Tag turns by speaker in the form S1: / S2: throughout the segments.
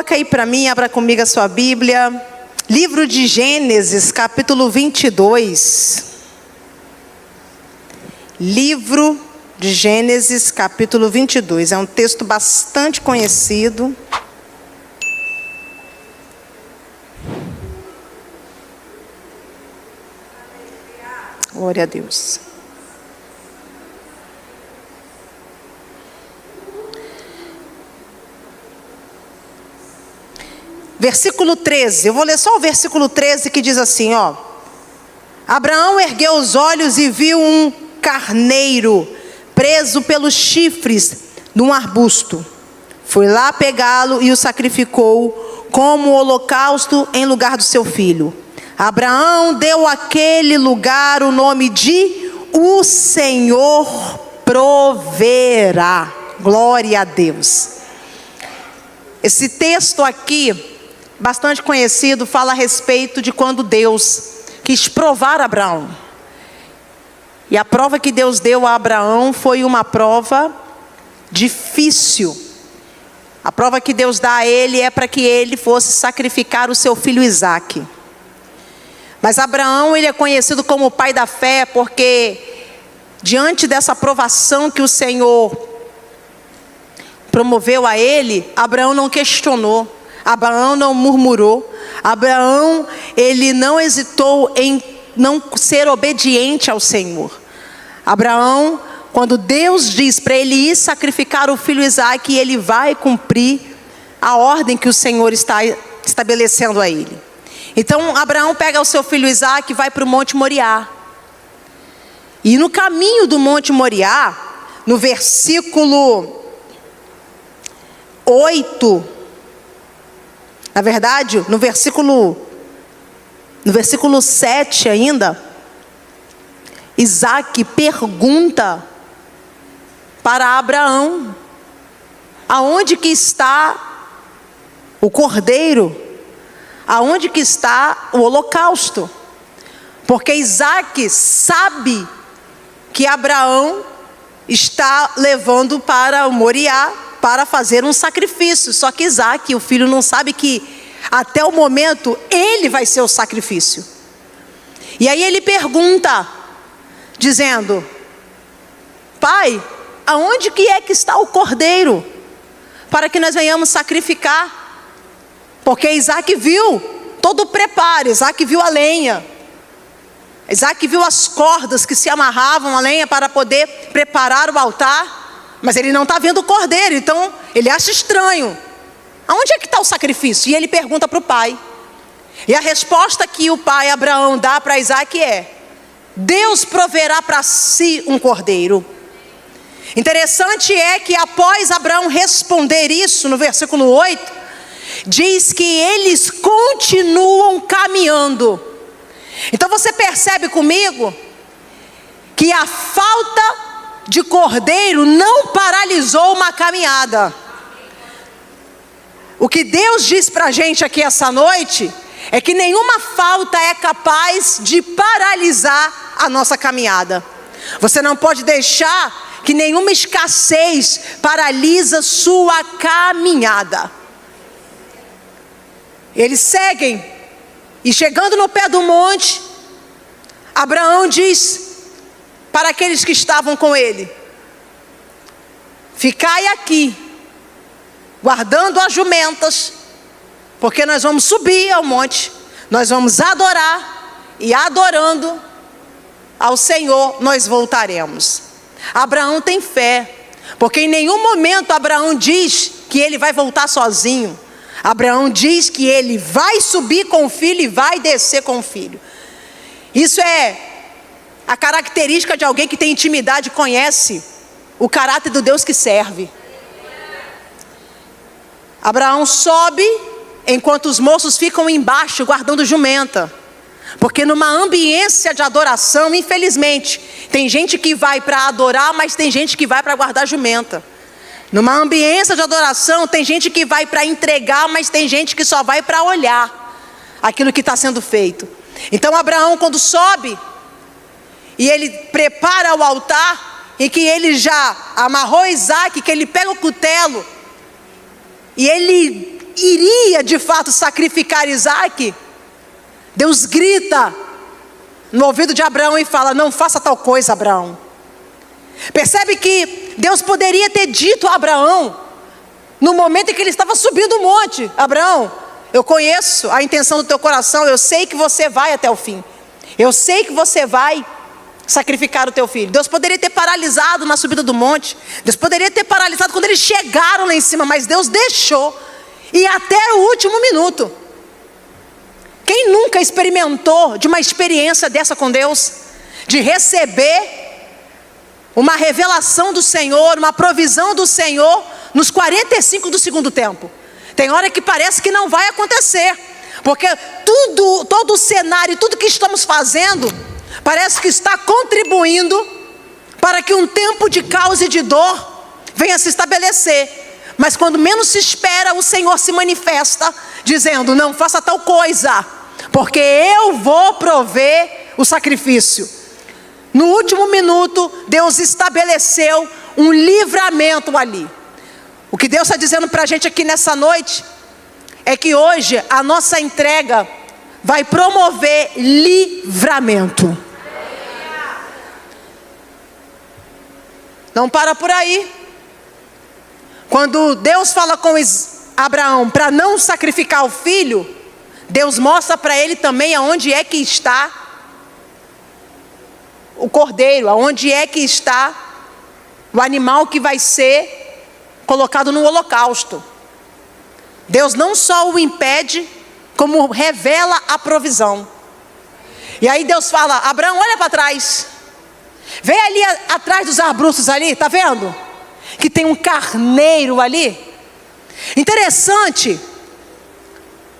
S1: Coloca aí para mim, abra comigo a sua Bíblia. Livro de Gênesis, capítulo 22. Livro de Gênesis, capítulo 22. É um texto bastante conhecido. Glória a Deus. Versículo 13, eu vou ler só o versículo 13 que diz assim, ó. Abraão ergueu os olhos e viu um carneiro preso pelos chifres num arbusto. Foi lá pegá-lo e o sacrificou como holocausto em lugar do seu filho. Abraão deu àquele lugar o nome de O Senhor Proverá. Glória a Deus. Esse texto aqui, bastante conhecido, fala a respeito de quando Deus quis provar Abraão. E a prova que Deus deu a Abraão foi uma prova difícil. A prova que Deus dá a ele é para que ele fosse sacrificar o seu filho Isaque. Mas Abraão, ele é conhecido como o pai da fé, porque diante dessa provação que o Senhor promoveu a ele, Abraão não questionou, Abraão não murmurou, Abraão, ele não hesitou em não ser obediente ao Senhor. Abraão, quando Deus diz para ele ir sacrificar o filho Isaque, ele vai cumprir a ordem que o Senhor está estabelecendo a ele. Então Abraão pega o seu filho Isaque e vai para o Monte Moriá. E no caminho do Monte Moriá, no versículo 8, na verdade, no versículo 7 ainda, Isaque pergunta para Abraão: aonde que está o cordeiro? Aonde que está o holocausto? Porque Isaque sabe que Abraão está levando para o Moriá para fazer um sacrifício. Só que Isaque, o filho, não sabe que até o momento ele vai ser o sacrifício. E aí ele pergunta, dizendo: pai, aonde que é que está o cordeiro? Para que nós venhamos sacrificar. Porque Isaque viu todo o preparo, Isaque viu a lenha. Isaac viu as cordas que se amarravam à lenha para poder preparar o altar, mas ele não está vendo o cordeiro, então ele acha estranho. Aonde é que está o sacrifício? E ele pergunta para o pai. E a resposta que o pai Abraão dá para Isaac é: Deus proverá para si um cordeiro. Interessante é que após Abraão responder isso, no versículo 8, diz que eles continuam caminhando. Então você percebe comigo que a falta de cordeiro não paralisou uma caminhada. O que Deus diz para a gente aqui essa noite é que nenhuma falta é capaz de paralisar a nossa caminhada. Você não pode deixar que nenhuma escassez paralisa sua caminhada. Eles seguem. E chegando no pé do monte, Abraão diz para aqueles que estavam com ele: ficai aqui, guardando as jumentas, porque nós vamos subir ao monte, nós vamos adorar, e adorando ao Senhor, nós voltaremos. Abraão tem fé, porque em nenhum momento Abraão diz que ele vai voltar sozinho. Abraão diz que ele vai subir com o filho e vai descer com o filho. Isso é a característica de alguém que tem intimidade e conhece o caráter do Deus que serve. Abraão sobe, enquanto os moços ficam embaixo guardando jumenta. Porque numa ambiência de adoração, infelizmente, tem gente que vai para adorar, mas tem gente que vai para guardar jumenta. Numa ambiência de adoração, tem gente que vai para entregar, mas tem gente que só vai para olhar aquilo que está sendo feito. Então Abraão, quando sobe, e ele prepara o altar, em que ele já amarrou Isaque, que ele pega o cutelo, e ele iria de fato sacrificar Isaque, Deus grita no ouvido de Abraão e fala: não faça tal coisa, Abraão. Percebe que Deus poderia ter dito a Abraão, no momento em que ele estava subindo o monte: Abraão, eu conheço a intenção do teu coração, eu sei que você vai até o fim, eu sei que você vai sacrificar o teu filho. Deus poderia ter paralisado na subida do monte, Deus poderia ter paralisado quando eles chegaram lá em cima, mas Deus deixou ir até o último minuto. Quem nunca experimentou de uma experiência dessa com Deus, de receber uma revelação do Senhor, uma provisão do Senhor nos 45 do segundo tempo? Tem hora que parece que não vai acontecer, porque todo o cenário, tudo que estamos fazendo, parece que está contribuindo para que um tempo de caos e de dor venha se estabelecer. Mas quando menos se espera, o Senhor se manifesta, dizendo: não faça tal coisa, porque eu vou prover o sacrifício. No último minuto, Deus estabeleceu um livramento ali. O que Deus está dizendo para a gente aqui nessa noite é que hoje a nossa entrega vai promover livramento. Não para por aí. Quando Deus fala com Abraão para não sacrificar o filho, Deus mostra para ele também aonde é que está o cordeiro, aonde é que está o animal que vai ser colocado no holocausto. Deus não só o impede, como revela a provisão. E aí Deus fala: Abraão, olha para trás, vem ali atrás dos arbustos ali, está vendo? Que tem um carneiro ali. Interessante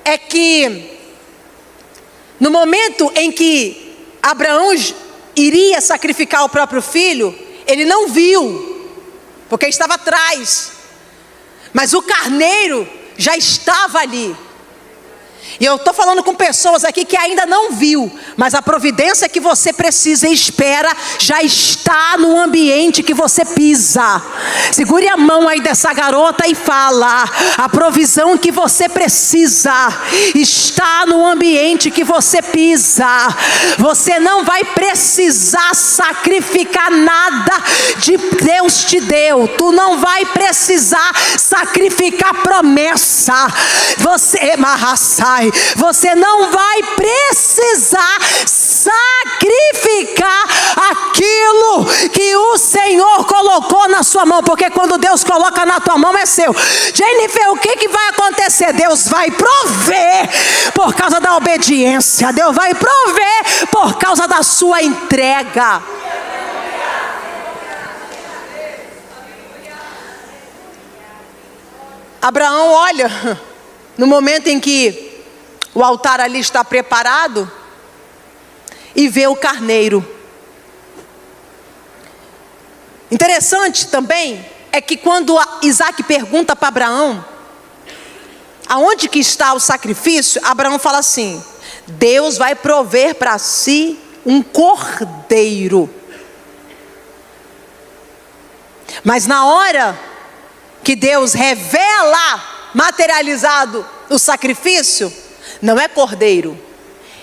S1: é que no momento em que Abraão iria sacrificar o próprio filho, ele não viu, porque estava atrás, mas o carneiro já estava ali. E eu estou falando com pessoas aqui que ainda não viu, mas a providência que você precisa e espera já está no ambiente que você pisa. Segure a mão aí dessa garota e fala: a provisão que você precisa está no ambiente que você pisa. Você não vai precisar sacrificar nada de Deus te deu. Tu não vai precisar sacrificar promessa. Você não vai precisar sacrificar aquilo que o Senhor colocou na sua mão, porque quando Deus coloca na tua mão é seu. Jennifer, o que vai acontecer? Deus vai prover por causa da obediência. Deus vai prover por causa da sua entrega. Abraão olha no momento em que o altar ali está preparado e vê o carneiro. Interessante também é que quando Isaque pergunta para Abraão aonde que está o sacrifício, Abraão fala assim: Deus vai prover para si um cordeiro. Mas na hora que Deus revela materializado o sacrifício, não é cordeiro,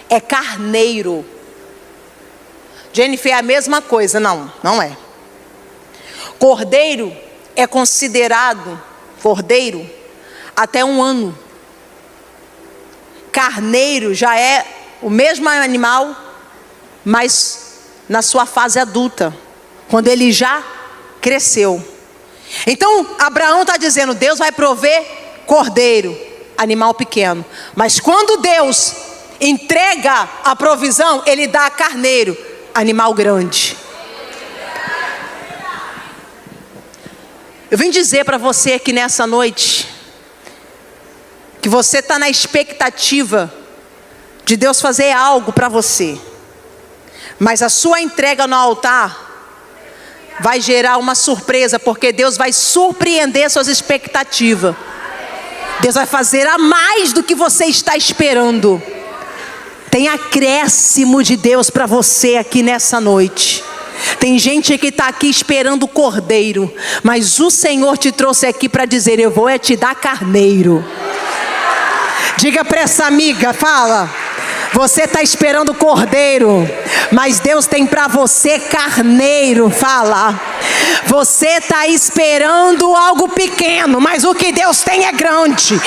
S1: é carneiro. Jennifer, é a mesma coisa? Não, não é. Cordeiro é considerado cordeiro até 1 ano. Carneiro já é o mesmo animal, mas na sua fase adulta, quando ele já cresceu. Então Abraão está dizendo: Deus vai prover cordeiro, animal pequeno. Mas quando Deus entrega a provisão, Ele dá carneiro, animal grande. Eu vim dizer para você aqui nessa noite que você está na expectativa de Deus fazer algo para você, mas a sua entrega no altar vai gerar uma surpresa, porque Deus vai surpreender suas expectativas. Deus vai fazer a mais do que você está esperando. Tem acréscimo de Deus para você aqui nessa noite. Tem gente que está aqui esperando o cordeiro, mas o Senhor te trouxe aqui para dizer: eu vou te dar carneiro. Diga para essa amiga, fala. Você está esperando cordeiro, mas Deus tem para você carneiro, fala. Você está esperando algo pequeno, mas o que Deus tem é grande.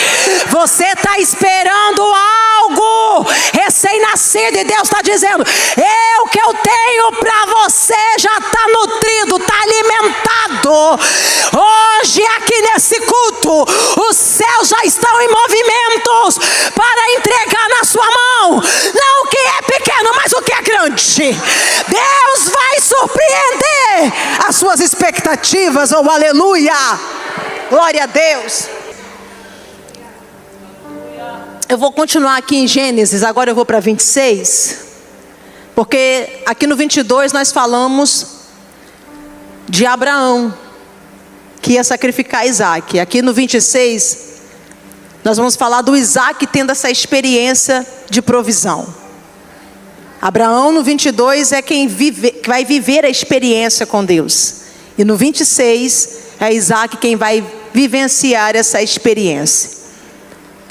S1: Você está esperando algo recém-nascido e Deus está dizendo: o que eu tenho para você já está nutrido, está alimentado. Hoje aqui nesse culto, os céus já estão em movimentos para entregar na sua mão, não o que é pequeno, mas o que é grande. Deus vai surpreender as suas expectativas, oh aleluia, glória a Deus. Eu vou continuar aqui em Gênesis, agora eu vou para 26, porque aqui no 22 nós falamos de Abraão, que ia sacrificar Isaac. Aqui no 26, nós vamos falar do Isaac tendo essa experiência de provisão. Abraão no 22 é quem vai viver a experiência com Deus. E no 26 é Isaac quem vai vivenciar essa experiência.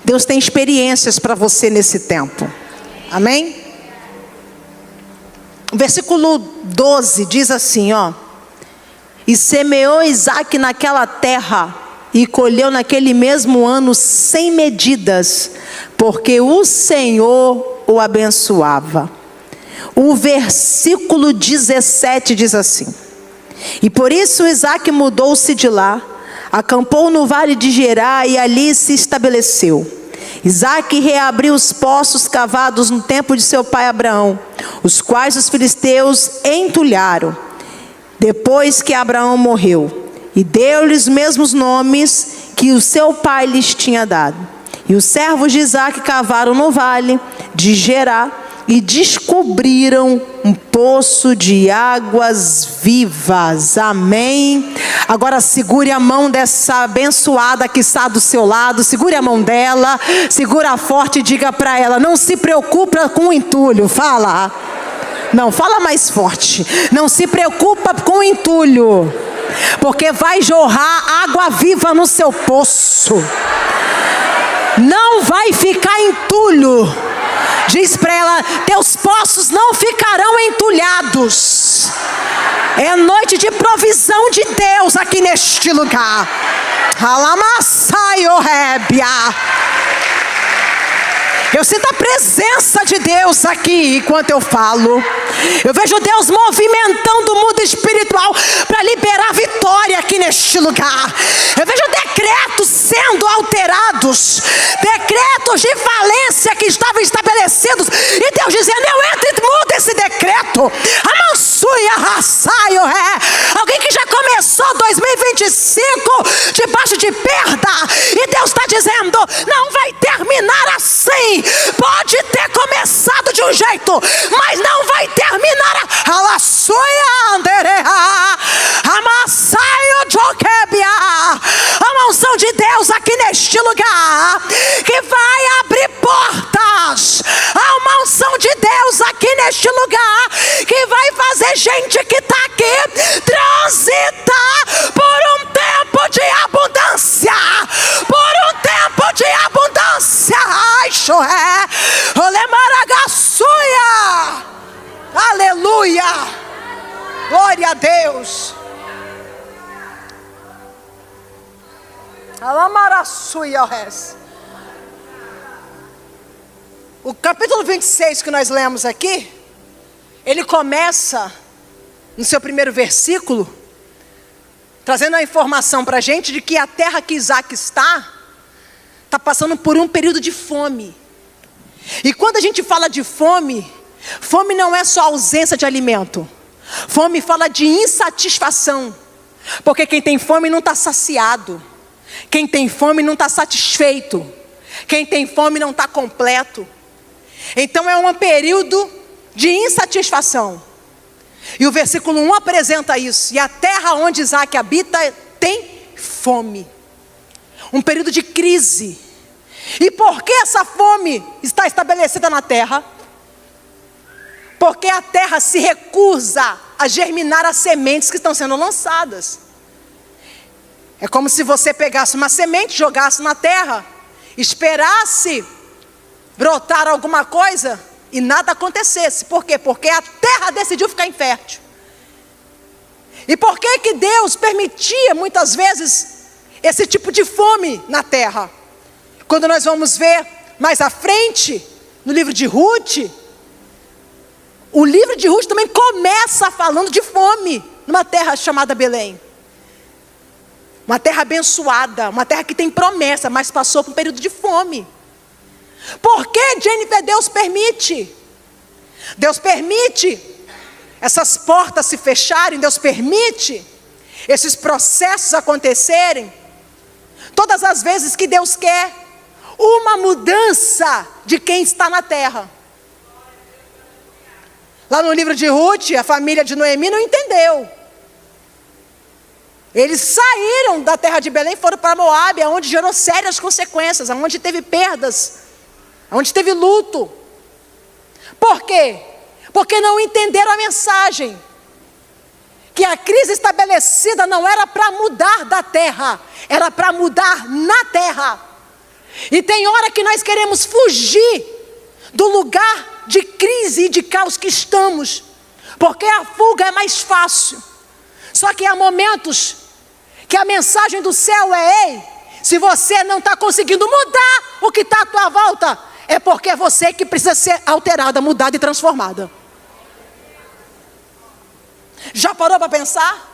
S1: Deus tem experiências para você nesse tempo. Amém? O versículo 12 diz assim, ó: e semeou Isaac naquela terra, e colheu naquele mesmo ano 100 medidas, porque o Senhor o abençoava. O versículo 17 diz assim: e por isso Isaac mudou-se de lá, acampou no vale de Gerar e ali se estabeleceu. Isaac reabriu os poços cavados no tempo de seu pai Abraão, os quais os filisteus entulharam, depois que Abraão morreu, e deu-lhes os mesmos nomes que o seu pai lhes tinha dado. E os servos de Isaac cavaram no vale de Gerar e descobriram um poço de águas vivas. Amém? Agora segure a mão dessa abençoada que está do seu lado. Segure a mão dela, segura forte e diga para ela: não se preocupa com o entulho. Fala. Não, fala mais forte. Não se preocupa com o entulho, porque vai jorrar água viva no seu poço. Não vai ficar entulho. Diz para ela: teus poços não ficarão entulhados. É noite de provisão de Deus aqui neste lugar. Eu sinto a presença de Deus aqui enquanto eu falo. Eu vejo Deus movimentando o mundo espiritual para liberar vitória aqui neste lugar. Eu vejo decretos sendo alterados, decretos de falência que estavam estabelecidos, e Deus dizendo: eu entro e mudo esse decreto. Alguém que já começou 2025 debaixo de perda, e Deus está dizendo: não vai terminar assim. Pode ter começado de um jeito, mas não vai terminar. A unção de Deus aqui neste lugar que vai abrir portas. Há uma unção de Deus aqui neste lugar que vai fazer gente que está aqui transitar por um tempo de abundância. Por um tempo de abundância. Aleluia. Glória a Deus. O capítulo 26 que nós lemos aqui, ele começa no seu primeiro versículo trazendo a informação para a gente de que a terra que Isaac está passando por um período de fome. E quando a gente fala de fome, fome não é só ausência de alimento. Fome fala de insatisfação. Porque quem tem fome não está saciado. Quem tem fome não está satisfeito. Quem tem fome não está completo. Então é um período de insatisfação. E o versículo 1 apresenta isso. E a terra onde Isaac habita tem fome. Um período de crise. E por que essa fome está estabelecida na terra? Porque a terra se recusa a germinar as sementes que estão sendo lançadas. É como se você pegasse uma semente, jogasse na terra, esperasse brotar alguma coisa e nada acontecesse. Por quê? Porque a terra decidiu ficar infértil. E por que que Deus permitia muitas vezes esse tipo de fome na terra? Quando nós vamos ver mais à frente, no livro de Ruth, o livro de Ruth também começa falando de fome, numa terra chamada Belém. Uma terra abençoada, uma terra que tem promessa, mas passou por um período de fome. Por que, Jennifer, Deus permite? Deus permite essas portas se fecharem, Deus permite esses processos acontecerem, todas as vezes que Deus quer uma mudança de quem está na terra. Lá no livro de Ruth, a família de Noemi não entendeu. Eles saíram da terra de Belém e foram para Moabe, onde gerou sérias consequências, onde teve perdas, onde teve luto. Por quê? Porque não entenderam a mensagem. Que a crise estabelecida não era para mudar da terra, era para mudar na terra. E tem hora que nós queremos fugir do lugar de crise e de caos que estamos, porque a fuga é mais fácil. Só que há momentos que a mensagem do céu é: ei, se você não está conseguindo mudar o que está à tua volta, é porque é você que precisa ser alterada, mudada e transformada. Já parou para pensar?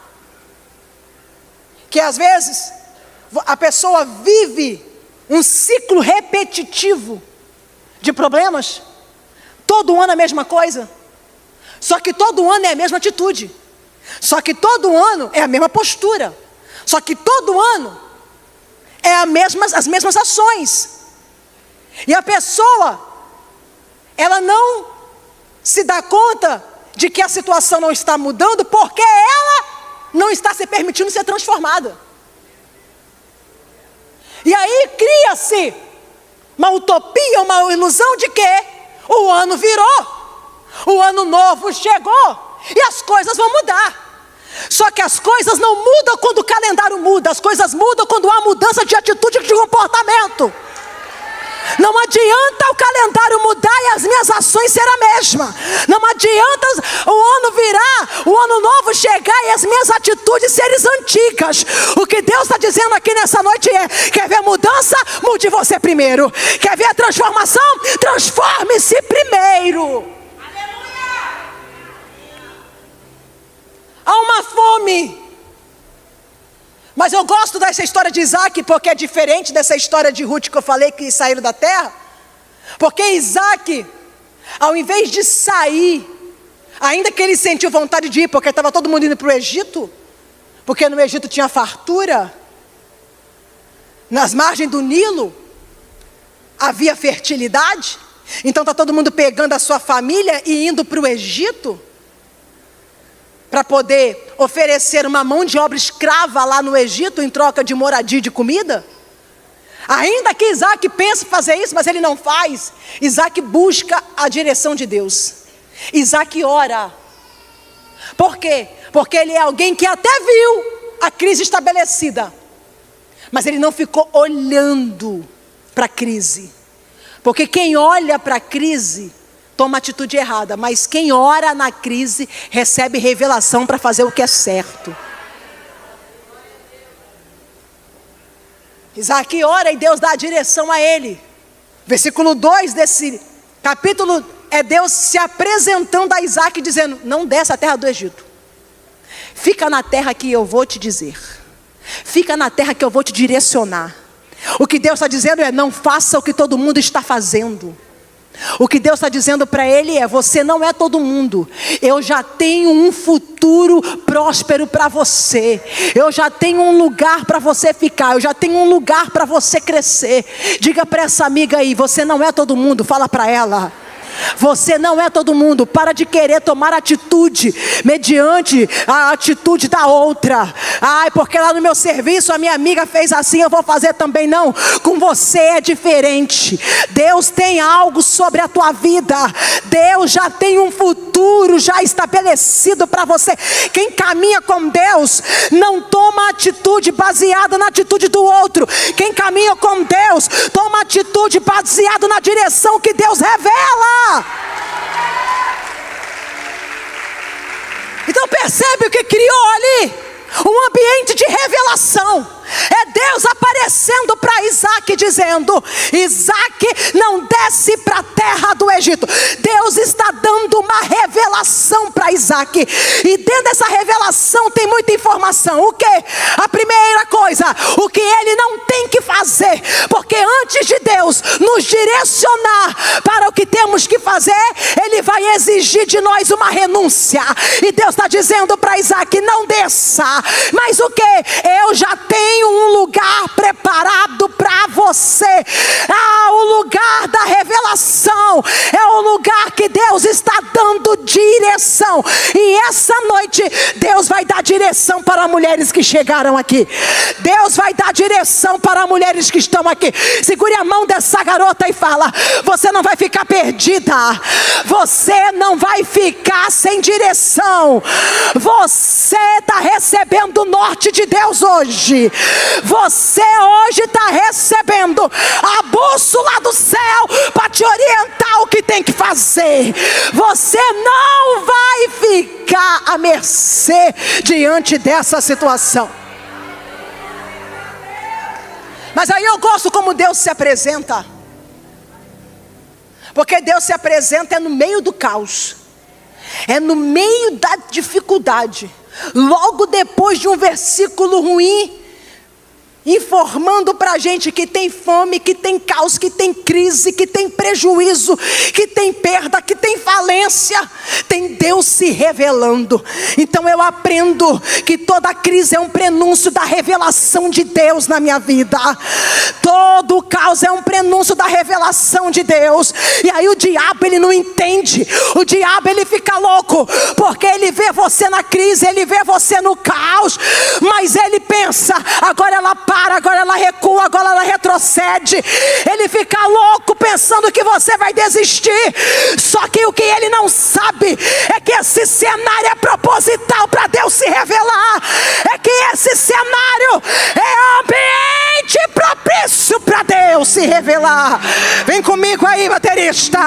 S1: Que às vezes a pessoa vive um ciclo repetitivo de problemas. Todo ano a mesma coisa. Só que todo ano é a mesma atitude. Só que todo ano é a mesma postura. Só que todo ano é as mesmas ações. E a pessoa, ela não se dá conta de que a situação não está mudando, porque ela não está se permitindo ser transformada. E aí cria-se uma utopia, uma ilusão de que o ano virou, o ano novo chegou e as coisas vão mudar. Só que as coisas não mudam quando o calendário muda, as coisas mudam quando há mudança de atitude e de comportamento. Não adianta o calendário mudar e as minhas ações serem a mesma. Não adianta o ano virar, o ano novo chegar e as minhas atitudes serem antigas. O que Deus está dizendo aqui nessa noite é: quer ver mudança? Mude você primeiro. Quer ver a transformação? Transforme-se primeiro. Aleluia! Há uma fome. Mas eu gosto dessa história de Isaac, porque é diferente dessa história de Ruth que eu falei, que saíram da terra. Porque Isaac, ao invés de sair, ainda que ele sentiu vontade de ir, porque estava todo mundo indo para o Egito, porque no Egito tinha fartura, nas margens do Nilo havia fertilidade, então está todo mundo pegando a sua família e indo para o Egito, para poder oferecer uma mão de obra escrava lá no Egito, em troca de moradia e de comida. Ainda que Isaac pense em fazer isso, mas ele não faz. Isaac busca a direção de Deus. Isaac ora. Por quê? Porque ele é alguém que até viu a crise estabelecida, mas ele não ficou olhando para a crise. Porque quem olha para a crise toma atitude errada, mas quem ora na crise recebe revelação para fazer o que é certo. Isaac ora e Deus dá a direção a ele. Versículo 2 desse capítulo é Deus se apresentando a Isaac dizendo: não desce a terra do Egito, fica na terra que eu vou te dizer, fica na terra que eu vou te direcionar. O que Deus está dizendo é: não faça o que todo mundo está fazendo. O que Deus está dizendo para ele é: você não é todo mundo. Eu já tenho um futuro próspero para você. Eu já tenho um lugar para você ficar. Eu já tenho um lugar para você crescer. Diga para essa amiga aí: você não é todo mundo. Fala para ela: você não é todo mundo. Para de querer tomar atitude mediante a atitude da outra. Ai, porque lá no meu serviço a minha amiga fez assim, eu vou fazer também. Não, com você é diferente. Deus tem algo sobre a tua vida. Deus já tem um futuro futuro já estabelecido para você. Quem caminha com Deus não toma atitude baseada na atitude do outro. Quem caminha com Deus toma atitude baseada na direção que Deus revela. Então percebe o que criou ali? Um ambiente de revelação. É Deus aparecendo para Isaac dizendo: Isaac, não desce para a terra do Egito. Deus está dando uma revelação para Isaac. E dentro dessa revelação tem muita informação. O que? A primeira coisa, o que ele não tem que fazer. Porque antes de Deus nos direcionar para o que temos que fazer, Ele vai exigir de nós uma renúncia. E Deus está dizendo para Isaac: não desça. Mas o que? Eu já tenho um lugar preparado para você. O lugar da revelação é o lugar que Deus está dando direção. E essa noite Deus vai dar direção para mulheres que chegaram aqui. Deus vai dar direção para mulheres que estão aqui. Segure a mão dessa garota e fala: você não vai ficar perdida. Você não vai ficar sem direção. Você está recebendo o norte de Deus hoje. Você hoje está recebendo a bússola do céu para te orientar o que tem que fazer. Você não vai ficar à mercê diante dessa situação. Mas aí eu gosto como Deus se apresenta. Porque Deus se apresenta no meio do caos. É no meio da dificuldade. Logo depois de um versículo ruim, informando para a gente que tem fome, que tem caos, que tem crise, que tem prejuízo, que tem perda, que tem falência. Tem Deus se revelando. Então eu aprendo que toda crise é um prenúncio da revelação de Deus na minha vida. Todo caos é um prenúncio da revelação de Deus. E aí o diabo, ele não entende. O diabo, ele fica louco, porque ele vê você na crise, ele vê você no caos, mas ele pensa: agora ela para, agora ela recua, agora ela retrocede. Ele fica louco pensando que você vai desistir. Só que o que ele não sabe é que esse cenário é proposital para Deus se revelar. É que esse cenário é ambiente propício para Deus se revelar. Vem comigo aí, baterista.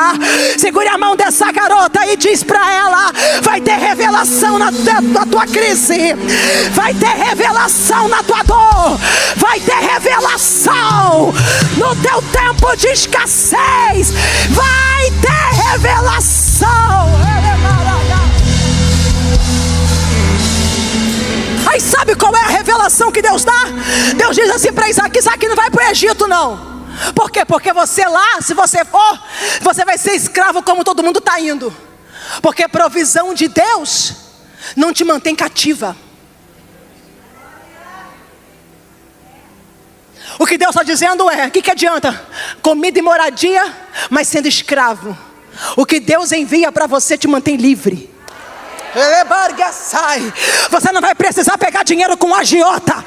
S1: Segure a mão dessa garota e diz para ela: vai ter revelação na tua crise. Vai ter revelação na tua dor. Vai ter revelação no teu tempo de escassez. Vai ter revelação. Aí sabe qual é a revelação que Deus dá? Deus diz assim para Isaac: Isaac, não vai para o Egito não. Por quê? Porque você lá, se você for, você vai ser escravo como todo mundo está indo. Porque a provisão de Deus não te mantém cativa. O que Deus está dizendo é: o que adianta comida e moradia, mas sendo escravo? O que Deus envia para você te mantém livre. Você não vai precisar pegar dinheiro com agiota.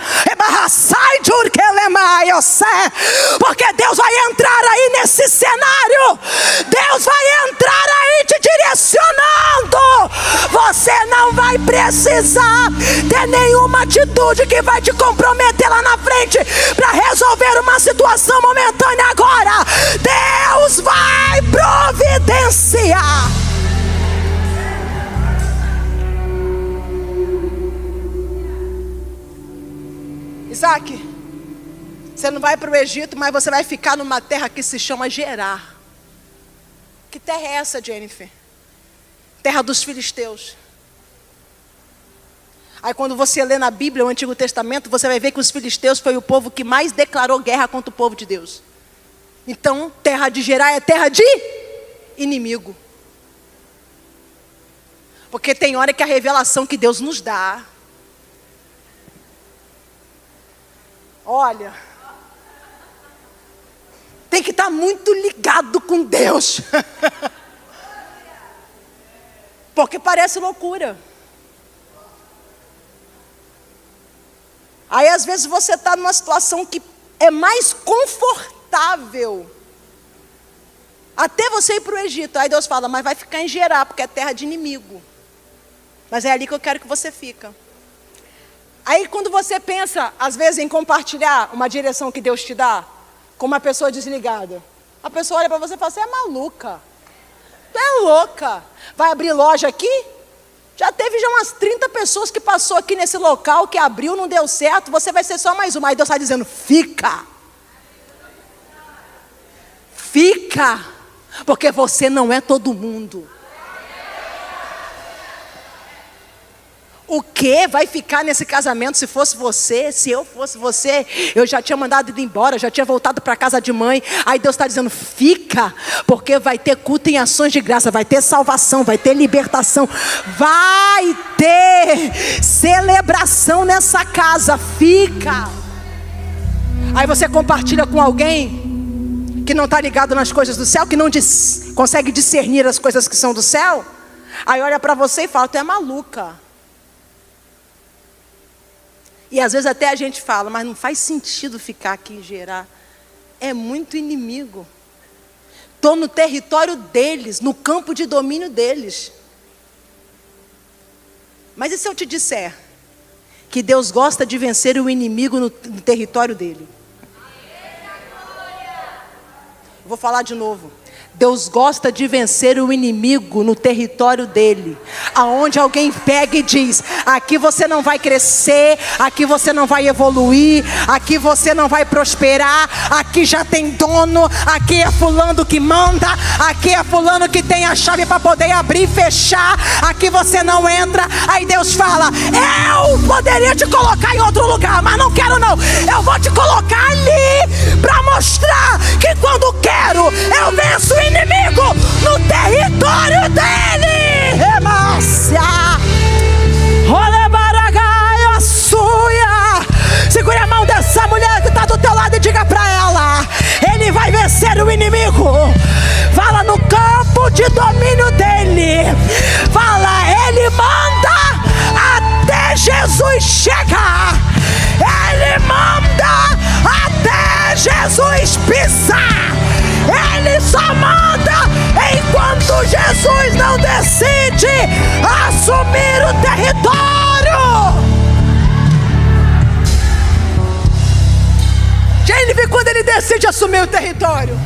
S1: Porque Deus vai entrar aí nesse cenário. Deus vai entrar aí te direcionando. Você não vai precisar ter nenhuma atitude que vai te comprometer lá na frente para resolver uma situação momentânea agora. Deus vai providenciar. Isaac, você não vai para o Egito, mas você vai ficar numa terra que se chama Gerar. Que terra é essa, Jennifer? Terra dos filisteus. Aí quando você lê na Bíblia o Antigo Testamento, você vai ver que os filisteus foi o povo que mais declarou guerra contra o povo de Deus. Então, terra de Gerar é terra de inimigo. Porque tem hora que a revelação que Deus nos dá, olha, tem que estar muito ligado com Deus. Porque parece loucura. Aí às vezes você está numa situação que é mais confortável Até você ir para o Egito. Aí Deus fala, mas vai ficar em Gerar, porque é terra de inimigo. Mas é ali que eu quero que você fica. Aí quando você pensa, às vezes, em compartilhar uma direção que Deus te dá, com uma pessoa desligada, a pessoa olha para você e fala, você é maluca. Tu é louca. Vai abrir loja aqui? Já teve umas 30 pessoas que passou aqui nesse local, que abriu, não deu certo, você vai ser só mais uma. Aí Deus está dizendo, fica. Fica. Porque você não é todo mundo. O que vai ficar nesse casamento se fosse você? Se eu fosse você, eu já tinha mandado ir embora, já tinha voltado para casa de mãe. Aí Deus está dizendo, fica, porque vai ter culto em ações de graça, vai ter salvação, vai ter libertação, vai ter celebração nessa casa, fica. Aí você compartilha com alguém que não está ligado nas coisas do céu, que não consegue discernir as coisas que são do céu. Aí olha para você e fala, tu é maluca. E às vezes até a gente fala, mas não faz sentido ficar aqui em Gerar. É muito inimigo. Estou no território deles, no campo de domínio deles. Mas e se eu te disser que Deus gosta de vencer o inimigo no território dele? Vou falar de novo. Deus gosta de vencer o inimigo no território dele. Aonde alguém pega e diz, aqui você não vai crescer, aqui você não vai evoluir, aqui você não vai prosperar, aqui já tem dono, aqui é fulano que manda, aqui é fulano que tem a chave para poder abrir e fechar, aqui você não entra. Aí Deus fala, eu poderia te colocar em outro lugar, mas não quero não. Eu vou te colocar ali para mostrar que quando quero, eu venço o inimigo no território dele. Remácia, Olebaragaia, suia. Segure a mão dessa mulher que está do teu lado e diga para ela, ele vai vencer o inimigo. Fala, no campo de domínio dele. Fala, ele manda até Jesus chegar. Ele manda até Jesus pisar. Ele só manda enquanto Jesus não decide assumir o território. Gente, quando ele decide assumir o território,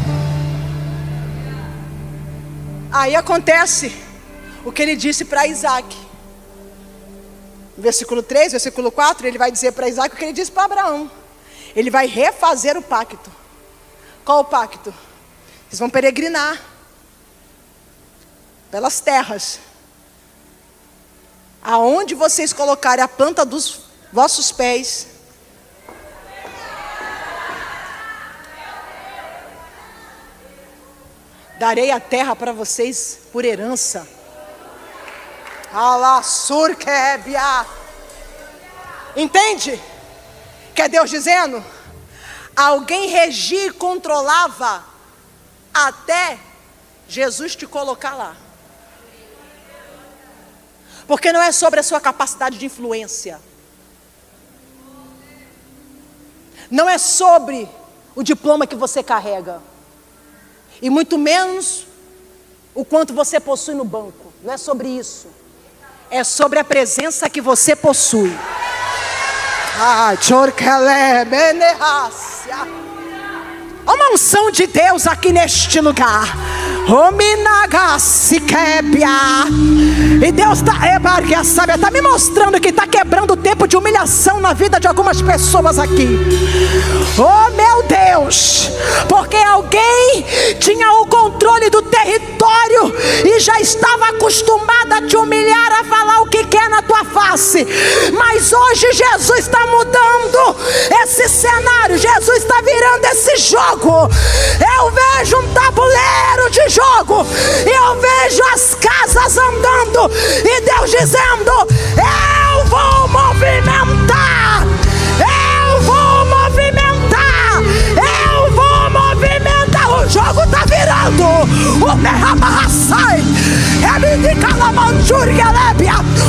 S1: aí acontece o que ele disse para Isaac. Versículo 3, versículo 4, ele vai dizer para Isaac o que ele disse para Abraão. Ele vai refazer o pacto. Qual o pacto? Vocês vão peregrinar pelas terras. Aonde vocês colocarem a planta dos vossos pés, darei a terra para vocês por herança. Entende? Que é Deus dizendo? Alguém regia e controlava até Jesus te colocar lá. Porque não é sobre a sua capacidade de influência. Não é sobre o diploma que você carrega. E muito menos o quanto você possui no banco. Não é sobre isso. É sobre a presença que você possui. Há uma unção de Deus aqui neste lugar. E Deus está me mostrando que está quebrando o tempo de humilhação na vida de algumas pessoas aqui. Oh meu Deus! Porque alguém tinha o controle do território e já estava acostumada a te humilhar, a falar o que quer na tua face. Mas hoje Jesus está mudando esse cenário. Jesus está virando esse jogo. Eu vejo um tabuleiro de jogo e eu vejo as casas andando e Deus dizendo, eu vou movimentar, eu vou movimentar, eu vou movimentar. O jogo está virando.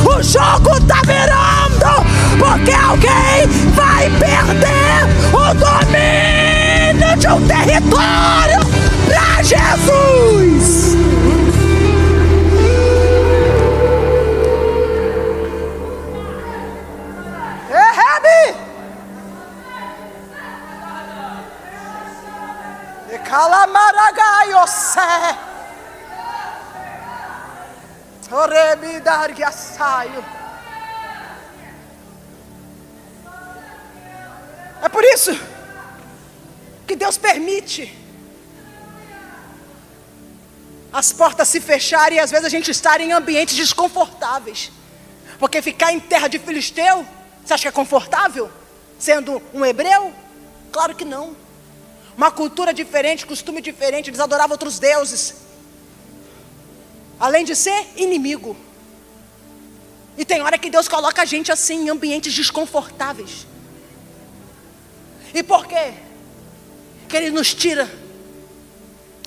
S1: O jogo está virando, porque alguém vai perder o domínio de um território para Jesus. É por isso que Deus permite as portas se fecharem e às vezes a gente estar em ambientes desconfortáveis. Porque ficar em terra de filisteu, você acha que é confortável? Sendo um hebreu? Claro que não. Uma cultura diferente, costume diferente, eles adoravam outros deuses. Além de ser inimigo. E tem hora que Deus coloca a gente assim, em ambientes desconfortáveis. E por quê? Que Ele nos tira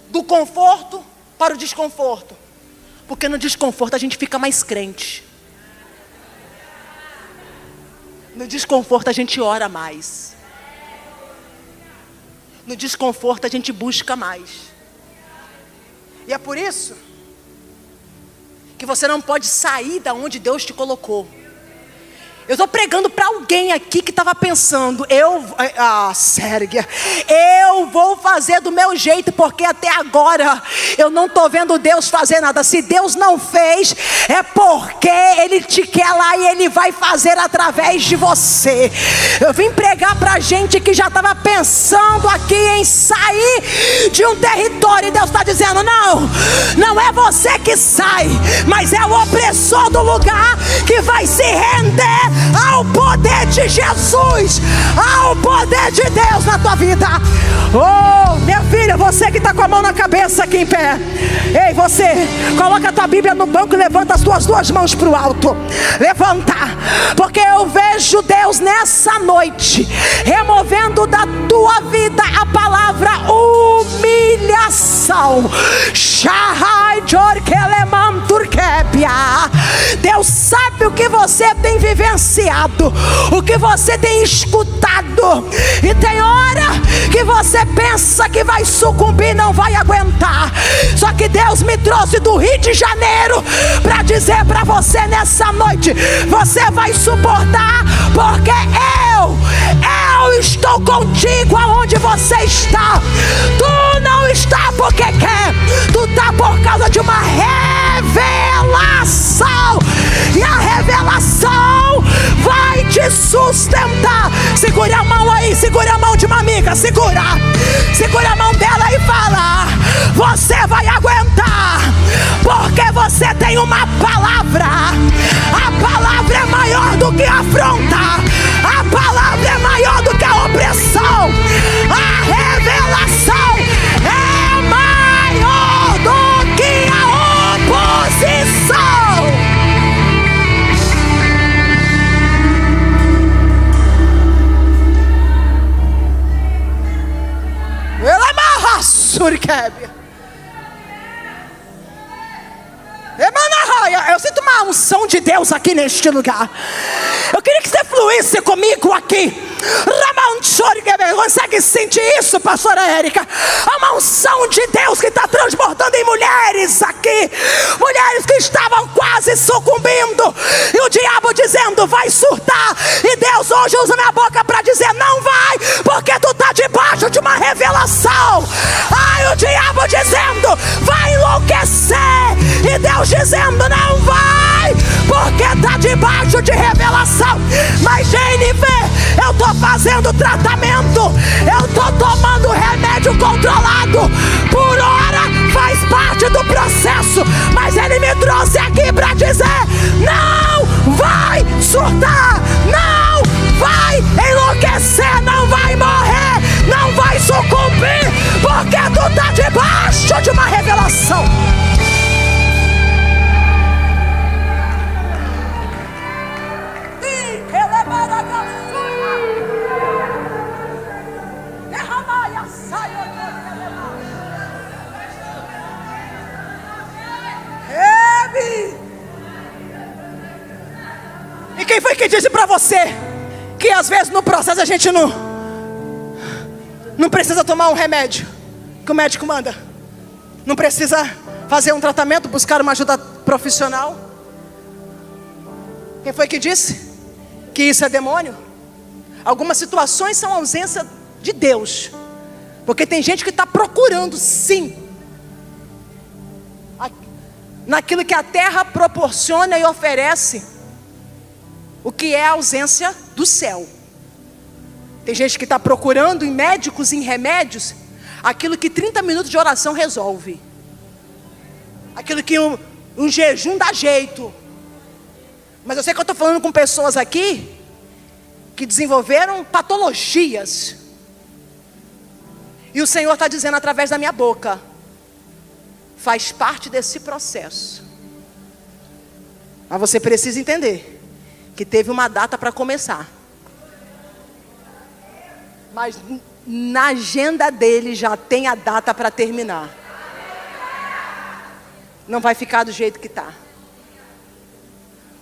S1: do conforto para o desconforto. Porque no desconforto a gente fica mais crente. No desconforto a gente ora mais. No desconforto a gente busca mais. E é por isso que você não pode sair da onde Deus te colocou. Eu estou pregando para alguém aqui que estava pensando, Sérgia, eu vou fazer do meu jeito, porque até agora eu não estou vendo Deus fazer nada. Se Deus não fez, é porque Ele te quer lá e Ele vai fazer através de você. Eu vim pregar para gente que já estava pensando aqui em sair de um território, e Deus está dizendo, não é você que sai, mas é o opressor do lugar que vai se render ao poder de Jesus, ao poder de Deus na tua vida. Oh, minha filha, você que está com a mão na cabeça aqui em pé, ei, você, coloca a tua Bíblia no banco e levanta as tuas duas mãos para o alto. Levanta, porque eu vejo Deus nessa noite removendo da tua vida a palavra humilhação. Deus sabe o que você tem vivenciado, o que você tem escutado, e tem hora que você pensa que vai sucumbir, não vai aguentar. Só que Deus me trouxe do Rio de Janeiro para dizer para você nessa noite: você vai suportar, porque eu estou contigo aonde você está. Tu não está porque quer, tu está por causa de uma revelação, e a revelação vai te sustentar. Segura a mão aí, segura a mão de uma amiga, segura a mão dela e fala: você vai aguentar, porque você tem uma palavra. A palavra é maior do que a afronta, a palavra é maior do que a opressão, a revelação é maior do que a oposição. Ela amarra surquebia. Eu sinto uma unção de Deus aqui neste lugar. Eu queria que você fluísse comigo aqui. Consegue sentir isso, pastora Érica? Há uma unção de Deus que está transbordando em mulheres aqui. Mulheres que estavam quase sucumbindo, e o diabo dizendo: vai surtar. E Deus hoje usa minha boca para dizer: não vai, porque tu está debaixo de uma revelação. Ai, o diabo dizendo: vai enlouquecer. E Deus dizendo: não vai, porque está debaixo de revelação. Mas Jennifer, eu estou fazendo tratamento, eu estou tomando remédio controlado. Por hora faz parte do processo, mas Ele me trouxe aqui para dizer: não vai surtar, não vai enlouquecer, não vai morrer, não vai sucumbir, porque tu está debaixo de uma revelação. E quem foi que disse para você que às vezes no processo a gente não precisa tomar um remédio que o médico manda? Não precisa fazer um tratamento, buscar uma ajuda profissional. Quem foi que disse que isso é demônio? Algumas situações são ausência de Deus, porque tem gente que está procurando sim naquilo que a terra proporciona e oferece, o que é a ausência do céu. Tem gente que está procurando em médicos, em remédios, aquilo que 30 minutos de oração resolve, aquilo que um jejum dá jeito. Mas eu sei que eu estou falando com pessoas aqui que desenvolveram patologias, e o Senhor está dizendo através da minha boca: faz parte desse processo. Mas você precisa entender que teve uma data para começar, mas na agenda dele já tem a data para terminar. Não vai ficar do jeito que está.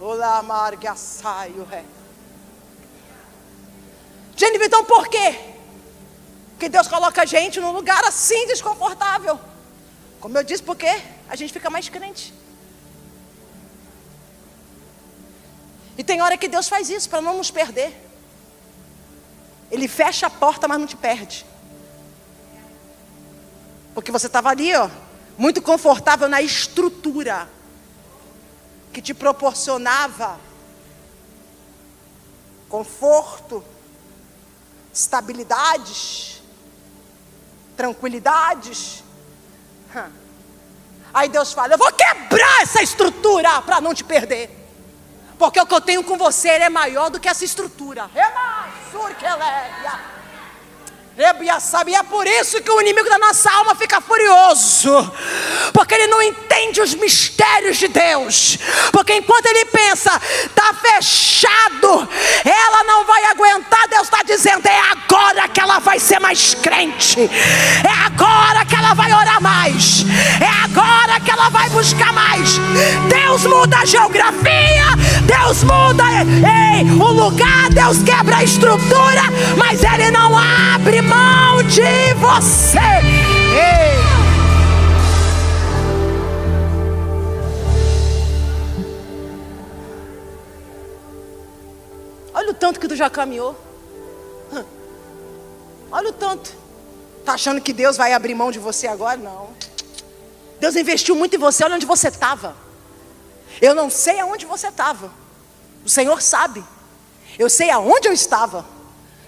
S1: Olá, Marga, saio, ré. Jennifer, então por quê que Deus coloca a gente num lugar assim desconfortável? Como eu disse, porque a gente fica mais crente. E tem hora que Deus faz isso para não nos perder. Ele fecha a porta, mas não te perde. Porque você estava ali, ó, muito confortável na estrutura que te proporcionava conforto, estabilidades, tranquilidades. Aí Deus fala: eu vou quebrar essa estrutura para não te perder, porque o que eu tenho com você é maior do que essa estrutura. E é por isso que o inimigo da nossa alma fica furioso, porque ele não entende os mistérios de Deus. Porque enquanto ele pensa, está fechado, ela não vai aguentar, Deus está dizendo: é agora que ela vai ser mais crente, é agora que ela vai orar mais, é agora que ela vai buscar mais. Deus muda a geografia, Deus muda o lugar, Deus quebra a estrutura, mas Ele não abre mão de você. Ei. Olha o tanto que tu já caminhou. Olha o tanto. Tá achando que Deus vai abrir mão de você agora? Não. Deus investiu muito em você. Olha onde você estava. Eu não sei aonde você estava. O Senhor sabe. Eu sei aonde eu estava.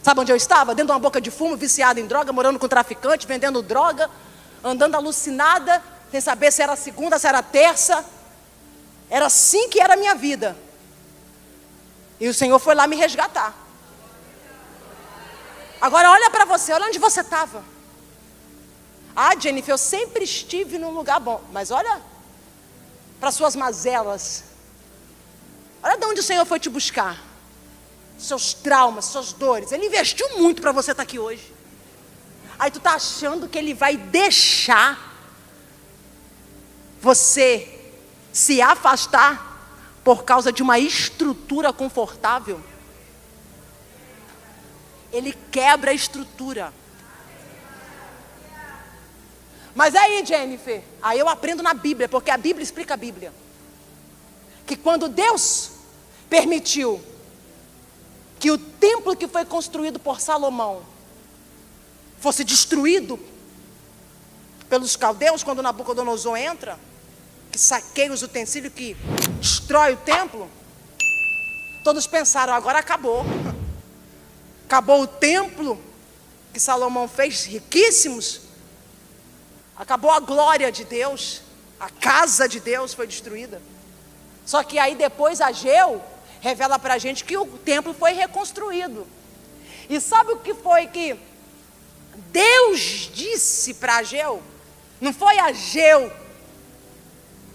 S1: Sabe onde eu estava? Dentro de uma boca de fumo, viciada em droga, morando com traficante, vendendo droga, andando alucinada, sem saber se era segunda, se era terça. Era assim que era a minha vida. E o Senhor foi lá me resgatar. Agora olha para você, olha onde você estava. Ah, Jennifer, eu sempre estive num lugar bom. Mas olha para suas mazelas. Olha de onde o Senhor foi te buscar. Seus traumas, suas dores. Ele investiu muito para você estar aqui hoje. Aí tu está achando que Ele vai deixar você se afastar por causa de uma estrutura confortável? Ele quebra a estrutura. Mas aí, Jennifer, aí eu aprendo na Bíblia, porque a Bíblia explica a Bíblia, que quando Deus permitiu que o templo que foi construído por Salomão fosse destruído pelos caldeus, quando Nabucodonosor entra, que saqueia os utensílios, que destrói o templo, todos pensaram: agora acabou. Acabou o templo que Salomão fez, riquíssimos. Acabou a glória de Deus. A casa de Deus foi destruída. Só que aí depois Ageu revela para a gente que o templo foi reconstruído. E sabe o que foi que Deus disse para Ageu? Não foi Ageu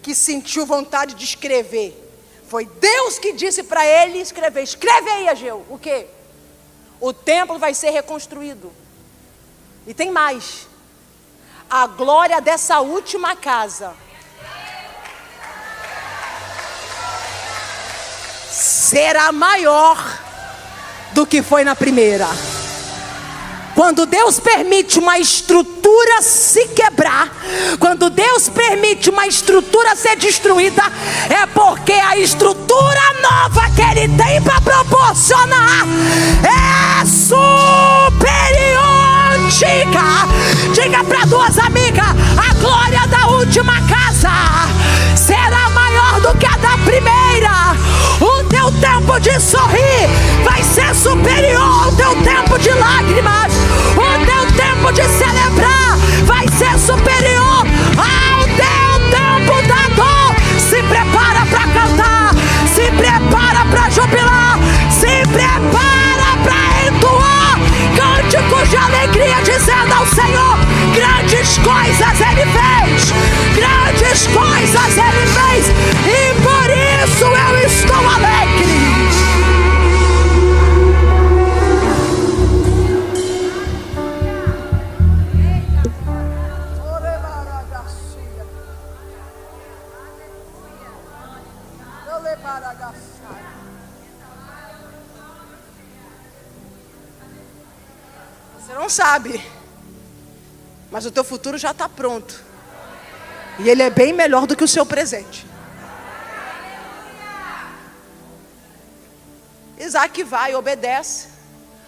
S1: que sentiu vontade de escrever. Foi Deus que disse para ele escrever. Escreve aí, Ageu. O quê? O templo vai ser reconstruído. E tem mais. A glória dessa última casa será maior do que foi na primeira. Quando Deus permite uma estrutura estrutura se quebrar, quando Deus permite uma estrutura ser destruída, é porque a estrutura nova que Ele tem para proporcionar é superior. Diga para duas amigas: a glória da última casa será maior do que a da primeira. O teu tempo de sorrir vai ser superior ao teu tempo de lágrimas. O teu tempo de celebrar vai ser superior ao teu tempo da dor. Se prepara para cantar, se prepara para jubilar, se prepara para entoar cânticos de alegria, dizendo ao Senhor: grandes coisas Ele fez, grandes coisas Ele fez, e por isso eu estou alegre. Você não sabe, mas o teu futuro já está pronto, e ele é bem melhor do que o seu presente. Isaac vai, obedece.